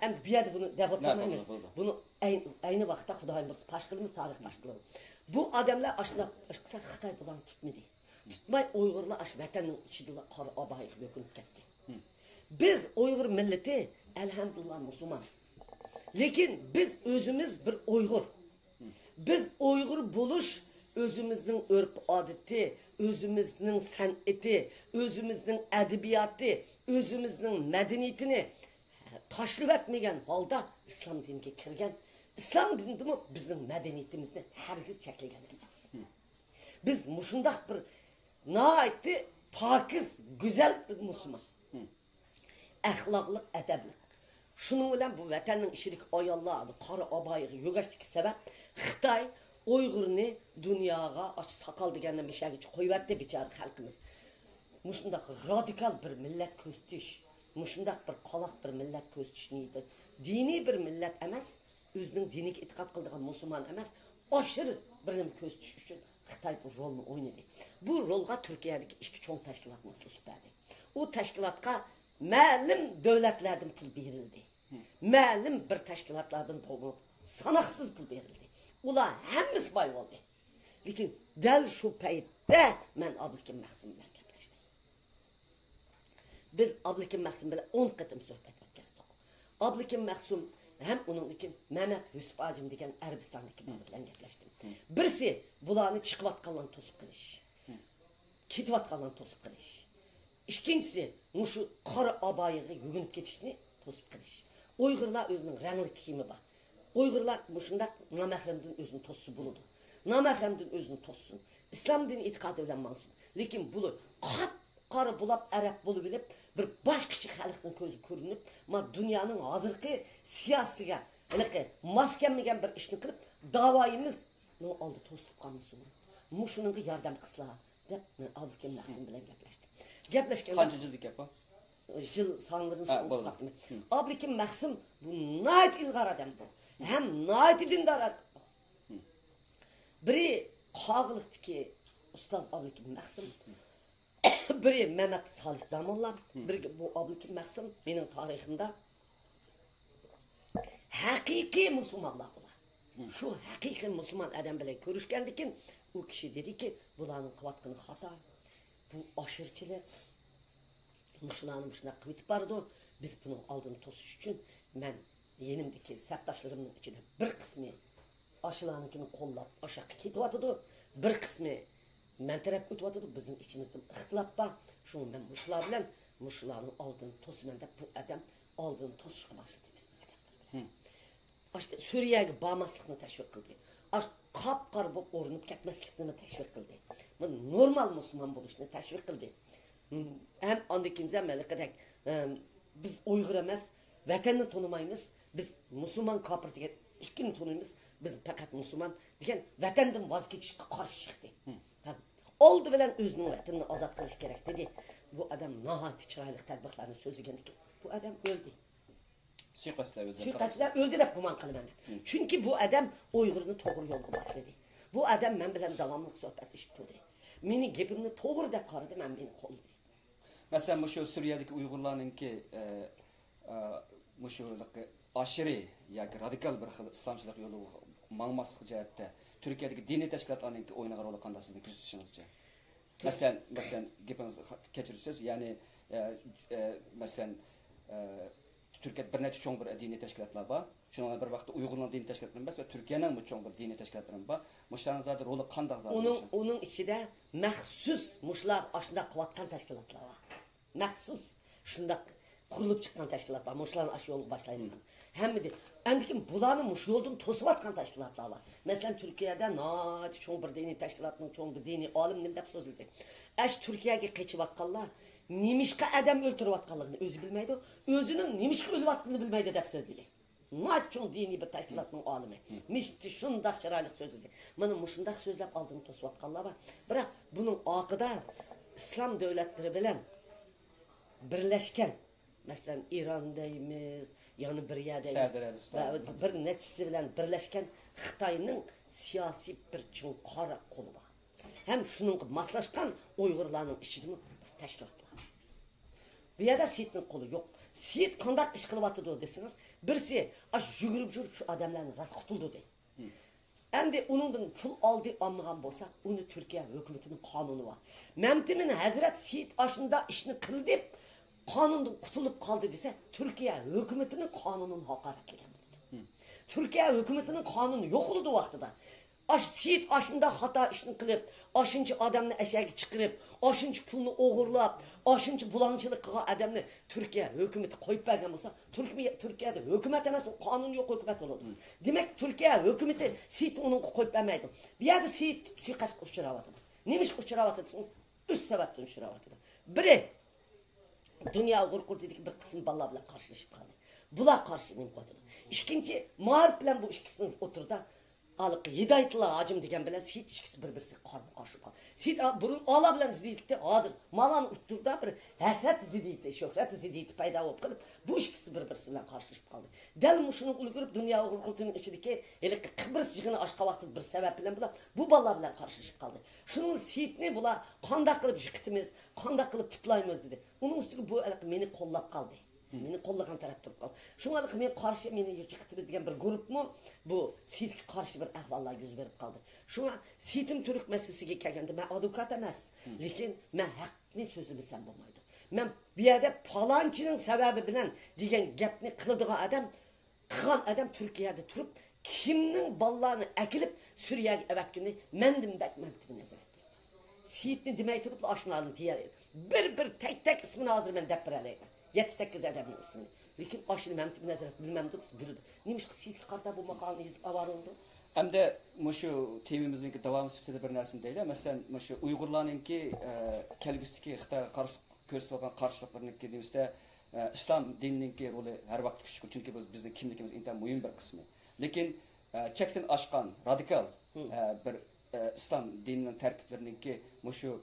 Endi bu yerda buni deb o'tmaymiz. Buni ayni vaqtda Xudoyim bilsin, pashqilimiz tarix pashqilimiz. Bu odamlar ashuna qilsa Xitoy bilan tutmadi. Tutmay Uyg'urlar vatanning ichida qora obayib yo'qolib ketdi. Biz Uyg'ur milleti elhamdülillah Müslüman. Lekin biz özümüz bir Uyg'ur. Biz Uyg'ur buluş özümüzün örf adeti, özümüzün san'ati, özümüzün edebiyatı, özümüzün medeniyetini taşlıb etmegen halda İslam diniga kirgen. İslam dini mi bizim medeniyetimizni hergiz çekilgen emas. Biz muşundaq bir naiti pakiz, güzel bir Müslüman. Ahlaklık, edeblik. Şunun bilen bu vatanın işirik ayollarını, qara abayığı yo'gashdiki sebep Xitoy Uyg'urni dunyoga och saqal degandan bir şey qo'yibdi bechora xalqimiz. Mushundaq radikal bir millat ko'stish, mushundaq bir qaloq bir millat ko'stishni diniy bir millat emas, o'zining diniga e'tiqod qiladigan musulmon emas, oshir bir nima ko'stish uchun Xitoy bu rolni o'ynadi. Bu rolga Turkiyadagi ikki cho'ng tashkilot moslashib berdi. U tashkilotga ma'lum davlatlardan pul berildi. Ma'lum bir tashkilotlardan sanoqsiz pul berildi. Ular hammasi boy bo'ldi. Lekin dal shu paytda men Abdukim Mahsum bilan gaplashdim. Biz Abdukim Mahsum bilan 10 qatim suhbat o'tkazdik. Abdukim Mahsum hem onunki Mehmet Yusuf Acım degan Arabistondagi bilan gaplashdim. Birisi bularni chiqayotganlarni to'sib qilish. Ketayotganlarni to'sib qilish. İkincisi mushu qora abayığı yugunib ketishni to'sib qilish. Uyg'urlar o'zining rangli kiyimi bor. Uyg'urlar mushundaq namahremdan o'zini to'sib bo'ladi. Namahremdan o'zini to'ssin. İslam dini e'tiqodi bilan mansun. Lekin bular qara bulab Arap bo'lib bilib, bir başqacha xalqning ko'zi ko'rinib, ma dunyoning hozirgi siyosatiga, haliqi maskanmagan bir ishni qilib, davoyimiz no oldi to'sib qolmasin. Mushuninga yordam qilslar deb men Abdukim Mahsin bilan gaplashdim. Gaplashganda qancha yillik gap bu? Yıl sanlarını şu unutmadım. Abdukim Mahsin bu nayt ilgar adam bu. Hem nayt dindar adam. Biri Qağılıqdaki Ustaz Abdukim Mahsin, biri Mehmet Salih Damollar, biri bu Abdukim Mahsin benim tariximde hakiki Müslümanlar bular. Şu hakiki Müslüman adam bilan ko'rishgandikin, u kishi dediki, bularning qilayotgani xato. Bu aşırıçılık. Muşulanım şuna kıvıtıp vardı. Biz bunun aldığını tosuş için ben yenimdeki serttaşlarımın içinde bir kısmı aşılanınkini kollap aşağı kitivatıdı. Bir kısmı men taraf ötüvatıdı. Bizim içimizde ihtilaf var. Şunu ben muşular bilen muşulanın aldığını tosumen de bu adam aldığını tosuşka başladı bizim adamlar. Suriye'ye bağımsızlığını teşvik kıldı. Kap-kar bu orunub ketmeslikini teşvik kıldı. Normal Müslüman buluşunu teşvik kıldı. Hem andakinizden melekadek biz Uygur emas, vatanını tanımayımız, biz Müslüman kapır diye ikini tanıyımız, biz fakat Müslüman diyen vatandan vazgeçişe karşı çıktı. Oldu bilen özünün vatanını azat kılış gerek dedi. Bu adam nahati çıraylık terbiklerini sözlügendi ki bu adam öldü. Suikastçılar öldü de kuman kılım hemen. Çünkü bu adam Uygur'unu doğru yolga başladı. Bu adam ben bilen davamlıq sohbet işit durdu. Meni gepimni doğru da qaradı, ben beni qolladı. Mesela şu Suriye'deki Uygurlarınki şu aşırı yani radikal bir İslamçılık yolu mağmaslık cihette Türkiye'deki dini teşkilatlarınki oynagar ola qanda sizin küzüşünüzce. Mesela gepiniz keçirirsiniz yani mesela Türkiye'de bir neçe çoğun bir dini teşkilatlar var. Şunun bir vakti Uygurların dini teşkilatları var ve Türkiye'nin bu çoğun bir dini teşkilatları var. Muşların zaten rolü qandaq zaten. Onun içinde məxsus muşlar aşında qıvatqan teşkilatlar var. Məxsus şunda kurulup çıkan teşkilat var. Muşların aşı yolu başlaydı. Hem de endikin bulanın muş yoldan tosub atkan teşkilatlar var. Mesela Türkiye'de naati çoğun bir dini teşkilatının çoğun bir dini alim nem dep sözüldü. Türkiye'ye keçip atkanlar nimişka adam öldürüp atkanlığını özü bilmeydi. Özünün nimişka ölüp atkanlığını bilmeydi dep sözüldü. Naat çoğun dini bir teşkilatının alimi. Mişti şundak şıraylık sözüldü. Bana muşundak sözlep aldığını tosub atkanlar var. Bırak bunun akıda İslam devletleri bilen birleşken mesela İran'dayız, yani bir yerdayız. Bir neçisi bilen birleşken Xitayning siyasi bir çın qara kolu var. Hem şunun maslaşkan Uygurlarning içinde bir teşkilatlar. Bu yerda Siyit'nin kolu yok. Siyit qandaq iş qılıbatıdı desiniz. Birisi aş yugurub жүрüp şu adamlarni rast qutuldu de. Endi onundan pul aldı almagan bolsa, onu Türkiye hükümetinin kanunu var. Memtimin Hazret Siyit aşında işini kıldı, kanundan kutulup kaldı dese, Türkiye hükümetinin kanunun hakaretligen buldu. Türkiye hükümetinin kanunu yok oldu vaxtıda. Siyit aşında hata işini kılıp, aşıncı adamını eşeği çıkırıp, aşıncı pulunu oğurlap, aşıncı bulancılık kığa adamını Türkiye hükümeti koyup vergen olsa, Türkiye'de hükümet emesin, kanun yok hükümet oldu. Demek Türkiye hükümeti Siyit onun koyup vermeydi. Bir yerde Siyit suikast uçuravatıdı. Neymiş uçuravatıdısınız? Üç sebepten uçuravatıdı. Biri, dünya Uygur dedik bir kısım ballar bilen karşılaşıp kaldı. Bula karşı neyim koydular. İkinci, mağarip bilen bu ikisiniz oturdu. Alıp Hidayetullah Hacım degen bilen Siyit ikisi bir-birisi karşı kaldı. Siyit burun ala bilen izleydi hazır. Malan uçturda bir haset izleydi, şöhret izleydi payda olup kalıp bu ikisi bir-birisi bilen karşılaşıp kaldı. Del muşunu ulgurub dünya Uygur kultunun içindeki hele Kıbrıs jigini aşka vakti bir sebep bilen bular bu ballar bilen karşılaşıp kaldı. Şunun Siyitni bular qandaq qılıp jikitimiz, qandaq qılıp tutlayımız dedi. Onun üstüne bu meni kollap kaldı. Meni kollagan taraf turib qoldi. Şunga men qarshi meni yirchiqitimiz degan bir guruh mu bu Siyitga qarshi bir ahvollar yuz berib qoldi. Şunga Siyitim Türk meselesiga kelganda men advokat emas, lekin men haqni so'zlamasam bo'lmaydi. Men bu yerda palonchining sababi bilan degan gapni qiladigan adam, qilgan adam Turkiyada turib, kimning ballarini akilib Suriyaga avatkini mendim bakmabdi nazorat. Siyitni demay turib oshnalarni tiyar. Bir tek ismini hozir men deb beralayman. 7-8 adamın ismini. Lekin aşını memtib nazaret bilmem de bürüdü. Neymiş ki Siyitli karta bu makalını yazıp avar oldu. Hem de şu temimizdeki devam sütüde bir nersini değil. Mesela şu Uygurlarınki kelgüsteki Xitay karşı göstergen karşılıklarını dediğimizde İslam dinininki rolü her vakit küçük. Çünkü bizim kimlikimiz inten mühim bir kısmı. Lakin çekten aşkan, radikal bir İslam dininin terkiplerininki şu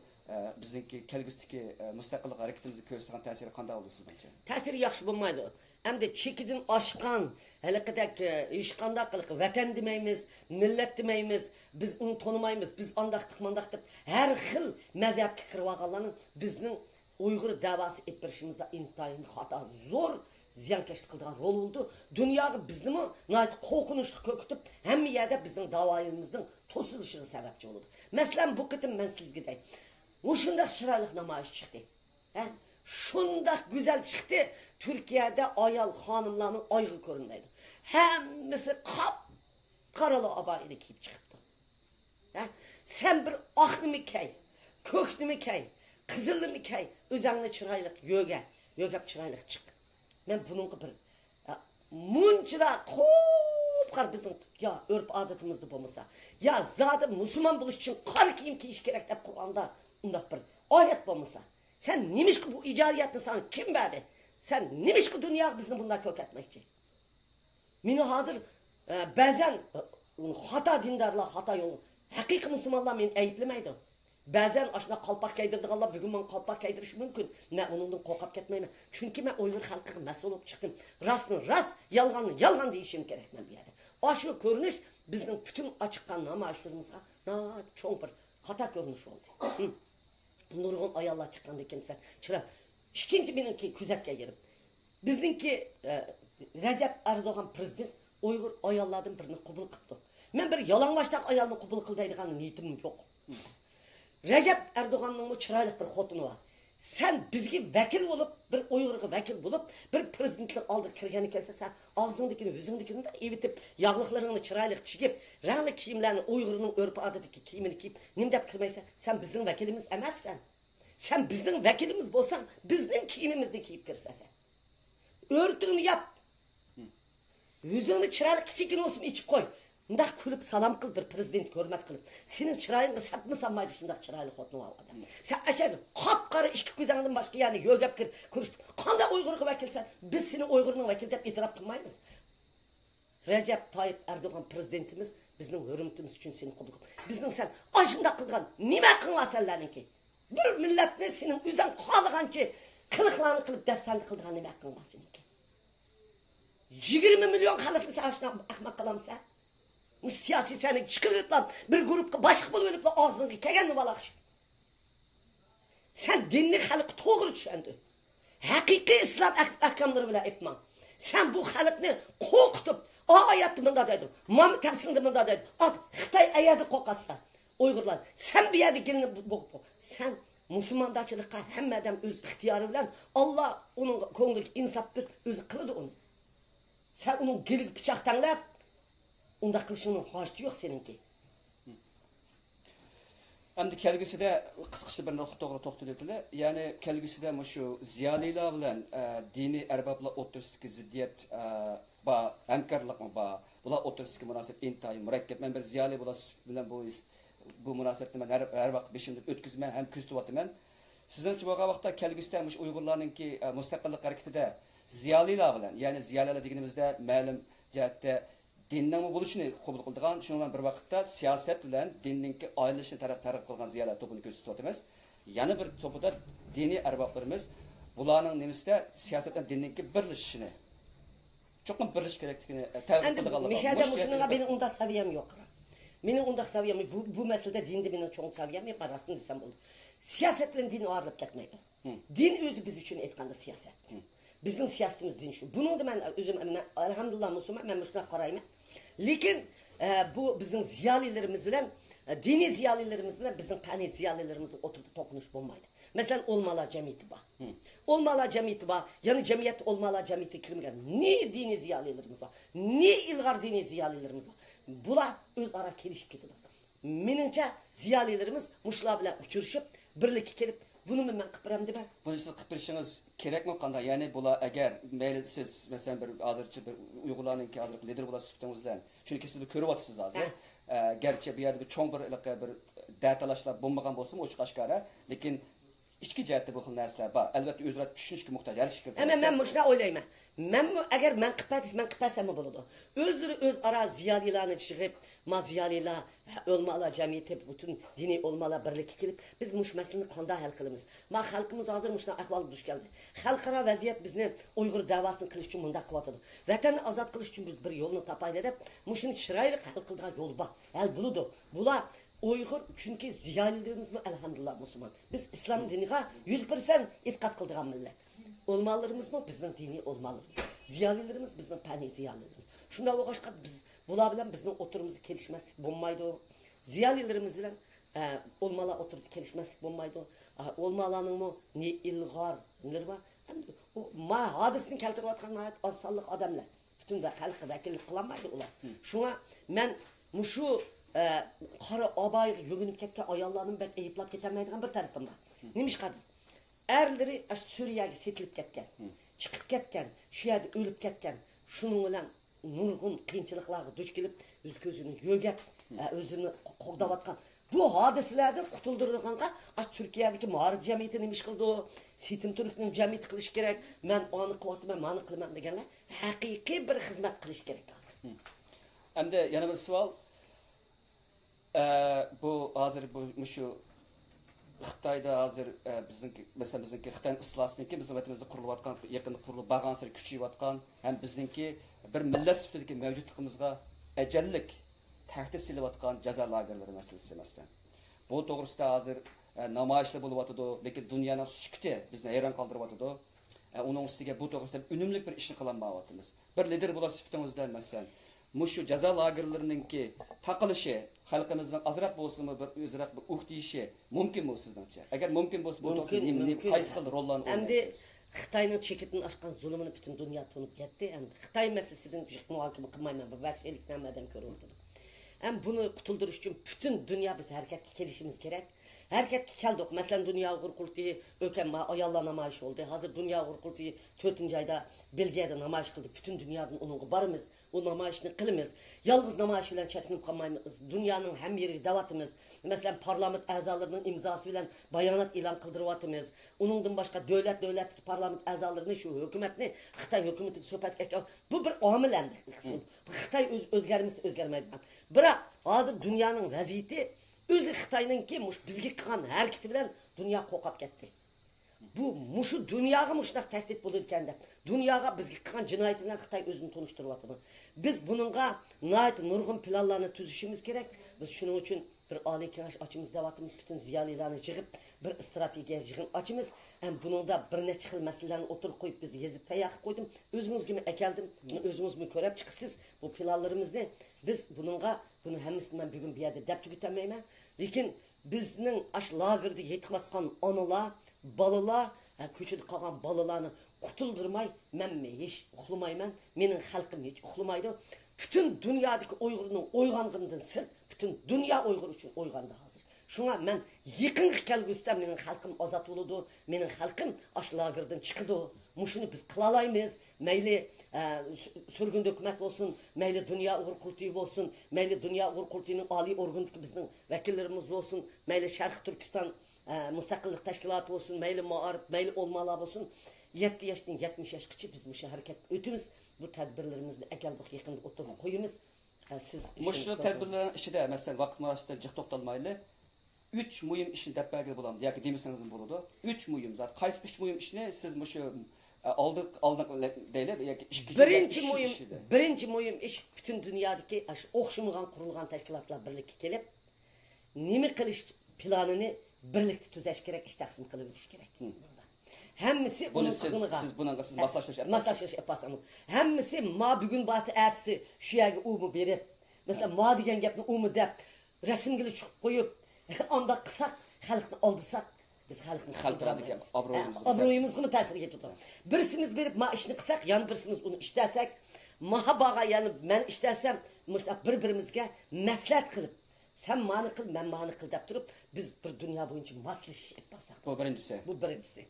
bizimki kelgüsteki müstakillik hareketimizi gösteren tesiri qanday oldu sizce? Tesiri yaxşı bulmaydı. Hem de çekidin aşkan, hele kadar işkanda kılık, vatan demeyimiz, millet demeyimiz, biz onu tanımayımız, biz andaktık mandaktık, her xil mezhep kırvağalanın bizden Uygur davası ettirişimizde intayın hata zor ziyankeşlik kıldığı rol oldu. Dünyada bizde mi nayet korkunçluk kökütüp hem yerde bizden davayımızdan tosuluşu sebepçi oldu. Mesela bu kıtım ben sizge deyim. O şundak şıraylık namayış çıktı. He? Şundak güzel çıktı. Türkiye'de ayal hanımlarının aygı köründeydi. Hemmisi kap karalı abayla kiyip çıktı. He? Sen bir aklı mı key, köklü mü key, kızıllı mı key, özenli çıraylık yögep çıraylık çık. Ben bunun bir munçla kopkar bizim ya örp adetimiz bulmasa. Ya zaten Müslüman buluş için kar kiyim ki iş gerek de Kur'an'da undak bir ayet bulmasa. Sen nimiş ki bu icariyatını sana kim verdi? Sen nimiş ki dünya bizni bundan kök etmek için? Mini hazır bazen hata dindarlar hata yolu. Hakiki Müslümanlar beni eyiplemeydi. Bazen aşına kalpak kaydirdik Allah bugün ben kalpak kaydırış mümkün. Ne onundan korkap ketmeyim. Çünkü ben Uygur halkı mesul olup çıktım. Rastın rast, yalganın yalgan deyişim gerek ben bir yerde. Aşı görünüş bizim bütün açıkkan namayışlarımızga çok bir hata görünüş oldu. Nurgun ayallah çıkandı kimse. Çıra. İkinci benimki küzetke yerim. Bizninki Recep Erdoğan prezident Uygur ayallardan birini kabul kıldı. Ben bir yalanlaştak ayalını kabul kıldaydıgan niyetim yok. Recep Erdoğan'ın bu çıraylık bir xotunu var. Sen bizge vekil olup, bir Uygur'a vekil bulup, bir prezidentlik aldık kirgeni kelse sen ağzındakini, yüzündekini de evitip, yağlıklarını çıraylık çıkıp, renkli kiyimlerini Uygur'un örpü adetiki kiyimini kiyip, nimdep kırmaysa sen bizim vekilimiz emezsen. Sen bizim vekilimiz bolsan, bizim kiyimimizni kiyip kirse sen. Örtüğünü yap. Yüzünü çıraylık küçükün olsun içip koy. Ndak külüp salam kıl bir prezident hürmet kılıp. Senin çırayını sapma sanmaydı şundak çıraylı xotunu var adam. Sen aşağı kapkarı işki güzandan başka yani yögep kir kuruştu. Kanda Uygur'u vekilsen biz seni Uygur'un vekil deyip itiraf kılmayız. Recep Tayyip Erdoğan prezidentimiz bizim hürmetimiz için seni kabul kıldı. Bizim sen aşında kılgan nime kılma senlerinki. Bir millet ne senin üzen kalıgan ki kılıklarını kılıp defsanı kıldıgan nime kılma seninki. 20 milyon kalıklı sen aşına ahmak kılamsa. Siyasi seni çıkırıp lan bir grup başlık bulup lan ağzını kegen mi balakş? Sen dinli halk doğru düşendi. Hakiki İslam ahkamları bile etmem. Sen bu halkını korkutup ayet mında dedi. Muhammed tefsirinde mında dedi. Ad Xitay ayeti kokasa. Uygurlar sen bir yerde gelin bu. Sen Müslümandaçılıkka hemmeden öz ihtiyarı bilen Allah onun konuldaki insaf bir öz kılıdı onu. Sen onun gelip bıçaktan yap. Onda kılışının haştı yok seninki. Hem de kelgüsüde kıskışı bir nokta toxtuletiler. Yani kelgüsüde şu ziyaliler bilen dini erbabla otursiki ziddiyet ba hemkarlık mı ba bula otursiki münasebet intayı mürekkep men bir ziyali bula bilen bu münasebetni men her vaqt beşimde ötküzmen hem küstüvatımen. Sizinki bu vaqtda kelgüsüde Uygurlarınki müstakillik hareketide ziyaliler bilen yani ziyaliler deganimizde ma'lum jihatda dinning bo'lishini qabul qildigan shundan bir vaqtda siyoset bilan dinninki ayrılishini taraf qilgan ziyolar to'pini ko'rsatamiz. Yana bir to'pida diniy arboblarimiz bularning nimasida siyosat bilan dinninki birlashishini cho'qim birlashish kerakligini ta'kid qilganlar. Mishada shunga mening unda saviyam yo'q. Mening unda saviyam bu masalada dinda mening cho'ng saviyam yo'q, rasmini desam bo'ldi. Siyoset bilan din ayrılib ketmaydi. Din o'zi biz uchun aytganda siyoset. Bizning siyosatimiz din shu. Buni men o'zim elhamdülillah Müslüman men shuna qarayman. Lekin bu bizning ziyolilarimiz bilan diniy ziyolilarimiz bilan bizning qanday ziyolilarimizning o'tirib to'qinish bo'lmaydi. Masalan, olmalar jamiyati bor. Olmalar jamiyati bor. Ya'ni jamiyat olmalar jamiyati kirmagan. Ne diniy ziyolilarimiz bor, ne ilg'or diniy ziyolilarimiz bor. Bular o'zaro kelishib ketadi. Meningcha ziyolilarimiz mushlar bilan uchrashib, birlikka kelib Bunu men qıpıram deb. Bunu siz qıpırışınız kerakmi qanday? Yani bula agar mayli siz mesela bir hozircha bir Uyg'urlarninki hozir lider bo'lasiz sifatingizdan. Chunki siz ko'ryapsiz hozir. Gerçi bir yerde bir cho'ng bir da'talashlar bo'lmagan bo'lsa, o'sha qashqara, lekin ichki jihatda bu xil narsalar bor. Albatta o'zaro tushunishga muhtoj, hal fikr. Ama men shuna o'ylayman. Men agar men qilpasam bo'ladi. O'zlari o'z ara ziyolilarni chiqib, maziyalilar, o'lmalar jamiyati butun diniy o'lmalar birlikka kelib, biz mush masalani qanday hal qilamiz? Ma xalqimiz hozir mushna ahvolga duch keldi. Xalqaro vaziyat bizni Uyg'ur davosini qilish uchun bunda qilyotdi. Vatanni ozod qilish uchun biz bir yo'lni topaylik deb, mushuni chiroyli hal qiladigan yo'l bor. Hal bo'ladi. Bular Uyghur çünkü ziyalilerimiz mi elhamdülillah Müslüman. Biz İslam dinine 100% itikat kıldığan millet. Olmalarımız mı? Bizden dini olmalarımız. Ziyalilerimiz bizden pani ziyalilerimiz. Şunda o başka biz bula bilen bizden oturumuzda gelişmezlik bulmaydı o. Ziyalilerimiz bilen olmalar oturup gelişmezlik bulmaydı o. Olmalarının mı ne ilgar neler var? O ma hadisini keltirip atkan azsallık adamlar. Bütün de halkı vekillik kılamaydı olar. Şuna men muşu qara abay yögünüp ketken ayollarının bek eyiplap ketemeydiğen bir tarafım var. Neymiş kadın? Erleri Suriye'ye setilip ketken, çıkıp ketken, şu yerde ölüp ketken, şunun olan nurgun kıyınçılıklarına duş gelip, öz gözünü yögep, özünü kokdavatkan. Bu hadiselerde kutuldurduğunda Türkiye'deki mağarip cemiyeti neymiş kıldı o, Sitim Türk'ün cemiyeti kılış gerek, ben onu kıvatımı, manı kılmam degenler, hakiki bir hizmet kılış gerek lazım. Hem de yana bir sual, bu hazır bu şu Xitayda hazır bizimki Xitayning islohsiniki bizim vatanimizda qurilib atgan, yaqinda qurilib bag'ansir kuchayib atgan, ham bizimki bir millat sifatidagi mavjudligimizga ajallik tahdid silib atgan jazo lagerlari masalasi masalan. Bu to'g'risida hozir namoyishlar bo'lib atadi, lekin dunyoning sukuti bizni hayron qoldirib atadi. Uning ustiga bu to'g'risida unumli bir ishni qilolmayapmiz. Bir lider bo'lasiz sifatingizdan masalan Muşu ceza lagerlerininki takılışı, halkımızın azrak bolsun mu bir özrak bir uhdiyişi mümkün mu sizce? Eğer mümkün bolsa bu toplumda kaysi xil rollarını oynaysınız? Xitayning chekitini ochgan zulmini butun dunyo tunib ketdi. Endi Xitoy masalasidan muhokama qilmayman, bu vahshiylik nimadan ko'ryapti. Endi buni qutuldirish uchun butun dunyo biz harakatga kelishimiz kerak. Hareketga keldik. Mesela Dünya Uyghur Kurultayı ökenme ayollar namoyish oldu. Hazır Dünya Uyghur Kurultayı 4. ayda Belgiyada namoyish qildi. Bütün dünyanın onunla barımız. O namoyishni qilamiz. Yalnız namoyish bilan chekinib qolmaymiz. Dunyoning ham yeriga davatimiz. Mesela parlament a'zolarining imzosi bilan bayonot e'lon qildiryapmiz. Uningdan boshqa davlat parlament a'zolarini shu hukumatni Xitoy hukumati suhbatga bu bir omil endi. Xitoy o'zgarmaydi. Biroq hozir dunyoning vaziyati o'zi Xitoyninki bizga qilgan harakati bilan dunyo qo'rqib ketdi. Bu muşu dünyaga muşnaq tehdit bulurken de dünyaga bizga qilgan jinoyat bilan Xitoy o'zini tunishtiryapti. Biz bununla nayt nurg'un planlarni tuzishimiz kerak. Biz shuning uchun bir oliy kengash ochimiz devatimiz bütün ziyolilarni yig'ib bir strategiya yig'in ochimiz. Ham buningda bir necha xil masalalarni o'tirib qo'yib biz yezib tayyor qilib qo'ydim. O'zingizga akeldim. O'zingizmi ko'rib chiqsiz bu planlarimizni. Biz buni hammasini men bugun bu yerda deb tugatmayman. Lekin bizning ash lagerda yetib onalar balalar, köçede kalan balalarını kutuldurmay, men hiç uxlamayman, menin halkım hiç uxlamaydı. Bütün dünyadaki Uygur'un oyğanlığından sırt, bütün dünya Uygur için oyğandı hazır. Şuna men yıkın kelgüstem menin halkım azat oludu, menin halkım aşlagırdan çıkıdı. Muşunu biz kılalaymayız, meyli sürgün hükümet olsun, meyli Dünya Uygur Kurultayı olsun, meyli Dünya Uygur Kurultayı'nın ali organdaki bizim vekillerimiz olsun, meyli Şarkı Türkistan müstakillik teşkilatı olsun, meyli mağarip, meyli olmalar olsun. 7 yaştan 70 yaşkıcı biz bu hareket ötümüz, bu tedbirlerimizde ekeldik yakında oturup koyumuz. Siz Muşu tedbirlerin işi de mesela vakit murasında cık toktalmaylı. 3 mühim işini deppege bulam. Yani demişseniz buludu. 3 mühim zaten. Kaysi 3 mühim işini siz muşu aldık değil. Birinci mühim iş bütün dünyadaki okşumuğan kurulgan teşkilatlar birlikte gelip nemi kılış planını birlikte tüzeş gerek, iş taksim kılabiliş gerek. Hemmisi bunu siz masajlaş yaparsınız. Hemmisi ma bugün bazı ertesi şu yerge umu berip mesela ma degen gapni umu dep resimgili çıkıp koyup onda kısak halkını aldırsak biz halkını abroyumuzga mı ta'sir etadi? Birisimiz berip ma ishni qilsak, yani birisimiz uni ishlasak, ma baga yani men ishlasam, birbirimize maslahat qilib Sen mani kıl, ben mani kıl dep durup biz bir dünya boyunca masliş etmezsek. Bu birincisi. Bu birincisi.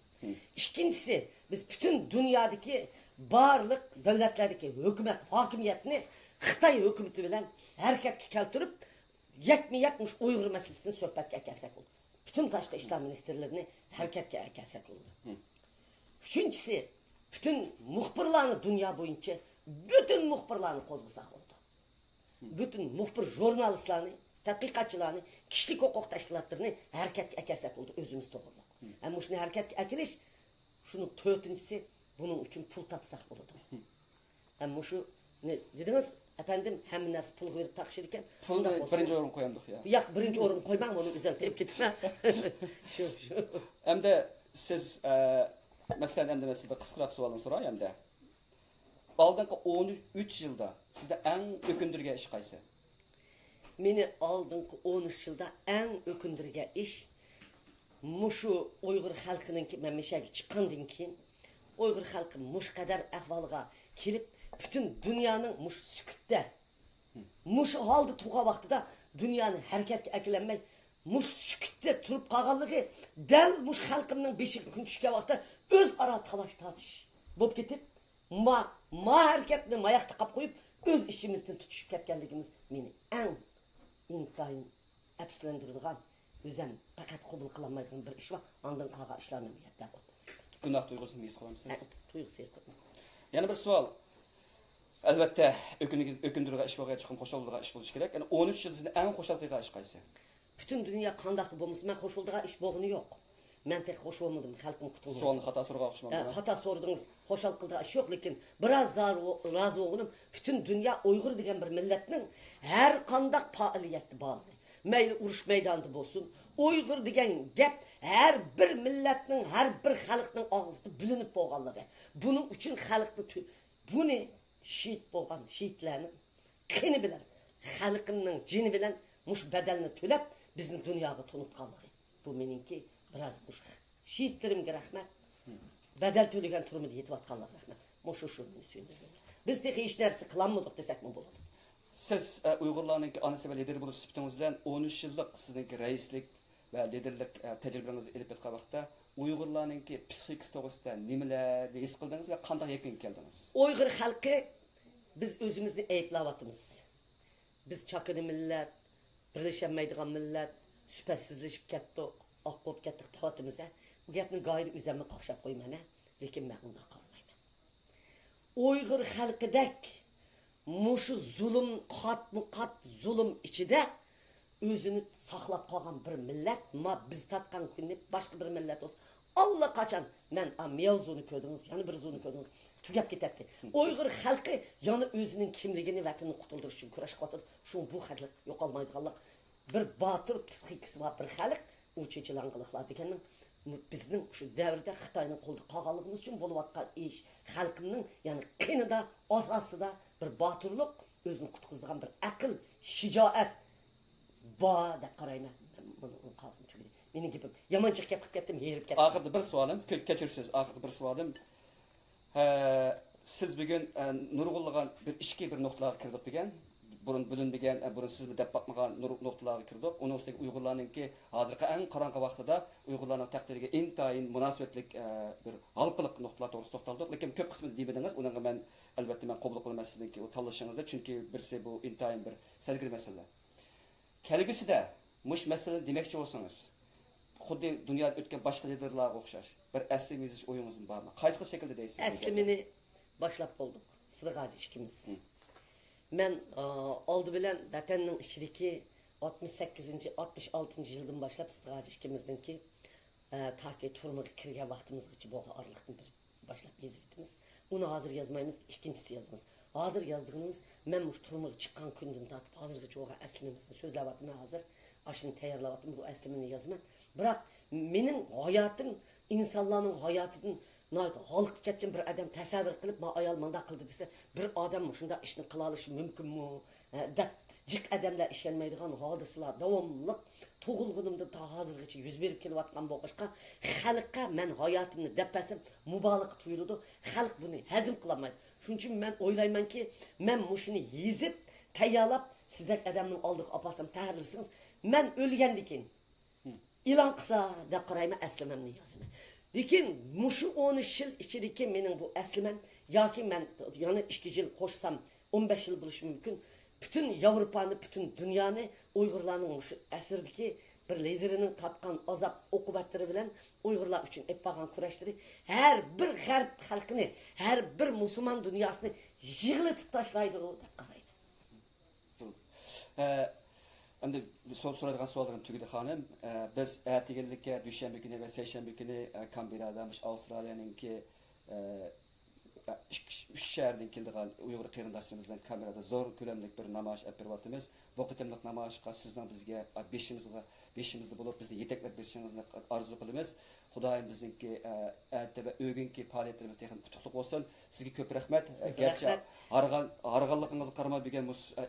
İkincisi biz bütün dünyadaki barlık devletlerdeki hükümet hakimiyetini Xitay hükümeti bilen hareketke keltirip yetmiş Uygur meselesini sohbetke ekersek olur. Bütün taşkı işler ministerlerini hareketke ekersek olur. Üçüncüsü bütün muhbirlarını dünya boyunca bütün muhbirlarını kozgusak oldu. Bütün muhbir jurnalistlarını, tadqiqatçılarını, kişilik hukuk teşkilatlarını hareketke ekersek oldu özümüz doğruluk. Ama şunu hareketke ekiliş, şunun dördüncüsü bunun için pul tapsak oldu. Ama şu ne dediniz efendim hem neresi pul verip takşırken Pulda birinci orun koyamdık ya. Yak birinci orun koymam onu güzel tepki gitme. Şu. Hem de siz mesela hem de sizde kısıkrak sualını sorar hem de. Aldığınki 13 yılda sizde en ökündürge iş kaysı? Meni aldığınki 13 yılda en ökündürge iş muşu Uygur halkının ki ben meşegi çıkandan keyin Uygur halkı muş kadar ahvalıga kelip bütün dünyanın muş sükütte muş haldı tuğa vaxtıda dünyanın hareket ekilenmey muş sükütte turup kalganlığı del muş halkının beşik gün düşke vaxtı öz ara talaş tatış bop ketip ma hareketini mayakta kap koyup öz işimizden tutuşup ketkenligimiz meni en intayın epsilendirdiğen özüm fakat kabul kılamaydığı bir iş var. Andan kağa işlerine mi yeter bu? Günah duygusunu his kılamısınız? Duygusu his kılamam. Yani bir sual. Elbette ökündürge iş vağa çıkın, hoşallığa iş buluş gerek. Yani 13 yıl sizin en hoşallığa iş kaysı? Bütün dünya kandaklı bulmuş. Ben hoşallığa iş boğunu yok. Ben tek hoş olmadım. Halkım kutulmadı. Sualını hata soruğa akışmadım. Hata sordunuz. Hoşallığa iş yok. Lakin biraz razı oğlum. Bütün dünya Uygur degen bir milletinin her kandak faaliyeti bağlı. Meyli uruş meydanında olsun. Uygur degen gep her bir milletinin, her bir halkının ağzında bilinip boğanları. Bunun için halkını bunu şehit boğan şehitlerini kini bilen, halkının cini bilen muş bedelini tölep bizim dünyaya tanıtkanlığı. Bu meninki biraz muş şehitlerimge rahmet. Bedel tölegen turumu yetip atkanlığı rahmet. Muşu şunu söylüyorum. Biz de hiç dersi kılanmadık desek mi buladı? Siz Uygurlarning anası ve lideri bulup sipitingizden 13 yıllık sizdeki reislik ve liderlik tecrübenizi elip etken vaqtda Uygurlarning psixikasi to'g'risida nimalarni his qildingiz ve qanday yakınga keldingiz? Uygur halkı biz özümüzni eyiplayapmiz. Biz çakını millet, birleşemeydigan millet, süpersizleşip ketdik, ak bo'lib ketdik deyapmiz. Bu gapni gayri üzerime qaqshab qo'yman, lekin men unda qolmayman. Uygur halkidek muşu zulüm kat zulüm içinde özünü saxlap qolgan bir millet ma biz tatkan kunni başka bir millet olsun. Allah kaçan men mevzunu ko'rdingiz, yani bir zunu ko'rdingiz. Tugab ketdi. Uygur halkı yani özünün kimligini vatanını qutuldirish uchun kurashib şu bu xalq yo'qolmaydiganlik bir batır psixikasi var bir xalq u chechilangılıqlar deganning bizning shu davrda Xitoyning qo'lda qolganligimiz uchun bo'layotgan ish xalqning yani qinida asosida bir batırlık özünü qutqizdigan bir aql, shijoat ba deb qarayman. Mening gapim yamancha gap qilib ketdim, yerib ketdim. Oxirda bir savolim, kechirsiz, oxirda bir savolim. Siz bugun nurg'unlagan bir ishki bir nuqtalarga kirdik degan. Burun bilinmagan, burun siz deb bakmagan nuqtalarga kirdik. Onun üstüne Uygurlarningki hozirgi eng qorong'i vaqtida Uygurlarning taqdiriga intayin munosabatlik bir halqiliq nuqtalar to'g'risida to'xtaldik. Lekin ko'p qismini demedingiz. Unga men albatta men qabul qilaman sizningki o tanlashingizda, chunki birisi bu intayin bir salgir masala. Kelgusida mush masala demoqchi bo'lsangiz, xuddi dunyoda o'tgan boshqa liderlarga o'xshash bir asli mezish o'yingiz bormi? Qaysi shaklda deysiz? Aslimini başlap bulduk. Sırgacı işkimiz. Ben oldu bilen vatanның içindeki 68. 66. yıldan başlap sırgacı işkimizden ki taki turmaga kirgan vaqtimizgacha bu aralıqdan bir başlap yazıyordunuz. Onu hazır yazmayımız, ikincisi yazımız. Hazır yazdığımız men bu turmaga çıkan günden tatip hazırgacha oğa aslimimizden sözlevatım hazır. Aşını tayarlavatım bu aslimini yazman. Bırak menin hayatım insanların hayatının halkı ketken bir adam tasavvur qilib, ma ayol manda qildi desa, bir odam shunda ishni qila olishi mumkinmi? Deb jiq odamlar ishonmaydigan hodisalar davomli tug'ilganimda ta hozirgacha yuz berib kelayotgan bo'lg'ishqa, xalqqa men hayotimni deb pasam mubolag'a tuyuladi. Xalq buni hazm qilolmaydi. Shuning uchun men o'ylaymanki, men mushuni yezib, tayyorlab sizdek adamın aldık apasam tahrirlisiniz. Men ölgendikin. İlan kısa da qarayma əsliməm niyazını. Lekin muşu 13 yıl içideki mening bu əsliməm yoki men yani 2 yıl qoşsam 15 yıl buluş mümkün. Bütün Avrupa'nı, bütün dünyanı Uygurlarning şu əsrdeki bir liderinin tatkan azap okubatları bilen Uygurlar için etpagan kurashları her bir garb halkını, her bir Müslüman dünyasını yığılıp taşlaydı o dep qarayman. Endi soradigan savollarim tugadi xonim. Biz ertaga dushanba kuni va seshanba kuni Kamberada, Avstraliyaninki 3 shahardan kelgan Uyg'ur qarindoshlarimiz bilan Kamberada zo'r ko'lamli bir namoyish olib beryapmiz. Bu qitimliq namoyishga sizning bizga beshimizda bo'lib bizni yetaklab berishingizni orzu qilamiz. Xudoyim bizningki ertaga o'yinki faoliyatlarimiz texnik qutuqliq bo'lsin. Sizga ko'p rahmat. Gerçi harg'anligingizga qaramay bergan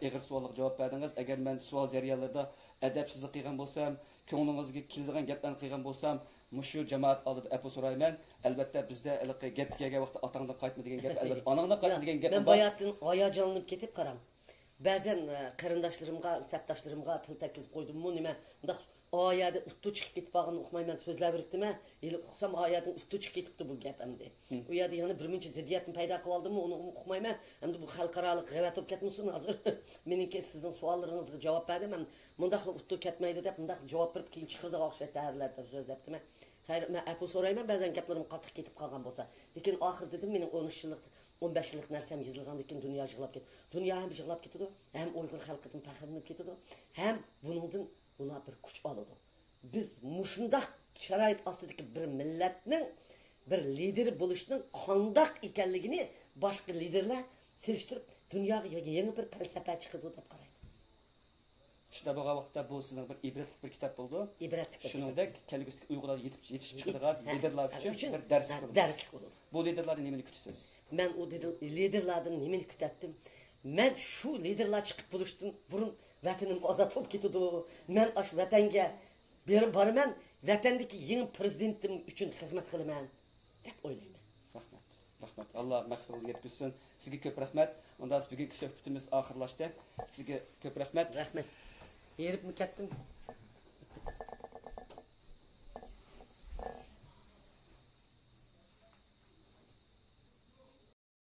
ig'ir savolga javob berdingiz. Agar men savol jarayonlarida adabsizlik qilgan bo'lsam, ko'nglingizga keladigan gaplarni qilgan bo'lsam, mushu jamoat oldida apu so'rayman. Albatta bizda gap kelgan vaqtda otangdan qaytma degan gap, albatta onangdan qaytma degan gap. Men bayatdan hayajonlanib ketib qaram. Ba'zan qarindoshlarımga, sapdoshlarımga til takiz qo'ydimmi, nima undaq oyada uttu chiqib ketib qolgan o'qimayman so'zlab beribdimi? Yil o'qisam oyadan uttu chiqib ketibdi bu gap hamda. U yerda yana birmuncha ziddiyatni paydo qilib oldimmi, uni o'qimayman. Hamda bu xalqaroliq g'avat bo'lib ketmasin hozir. Meningki sizning savollaringizga javob berdim. Men bundaq uttu ketmaydi deb bundaq javob berib keyin chiqirdi o'xshat ta'riflarda so'zlabdimi? Xayr, men apu so'rayman, ba'zan gaplarim qattiq ketib qolgan bo'lsa. Lekin oxir dedim, mening 13 yillik 15 yıllık narsam yazılgandan keyin dünya yığılab ketdi. Dünya hem yığılab ketdi, hem Uyghur xalqidan faxrlanib ketdi, hem buningdan ular bir kuch oladi. Biz mushundaq sharoit ostidagi bir millatning bir lideri bo'lishning qandoq ekanligini boshqa liderlar selishtirib dunyoga yangi bir falsafa chiqadi deb qarayman. Shunda bo'lgan vaqtda bu sizning bir ibratli bir kitob bo'ldi. Ibratli. Shuningdek, kelgusi Uyg'urlar yetishib chiqadigan liderlar uchun bir darslik bo'ldi. Bu liderlardan nimani kutasiz? Men o liderlardan nimani kutatdim? Men shu liderlar chiqib bo'lishdan burun vatanim ozod bo'lib ketdi. Men ash vatanga berib boraman, vatandagi yangi prezidentim uchun xizmat qilaman deb o'ylayman. Rahmat. Allah maqsadingizga yetkazsin. Sizga ko'p rahmat. Unda biz bugungi suhbatimiz oxirlashdi. Sizga ko'p rahmat. Rahmat. Yerib ketdim.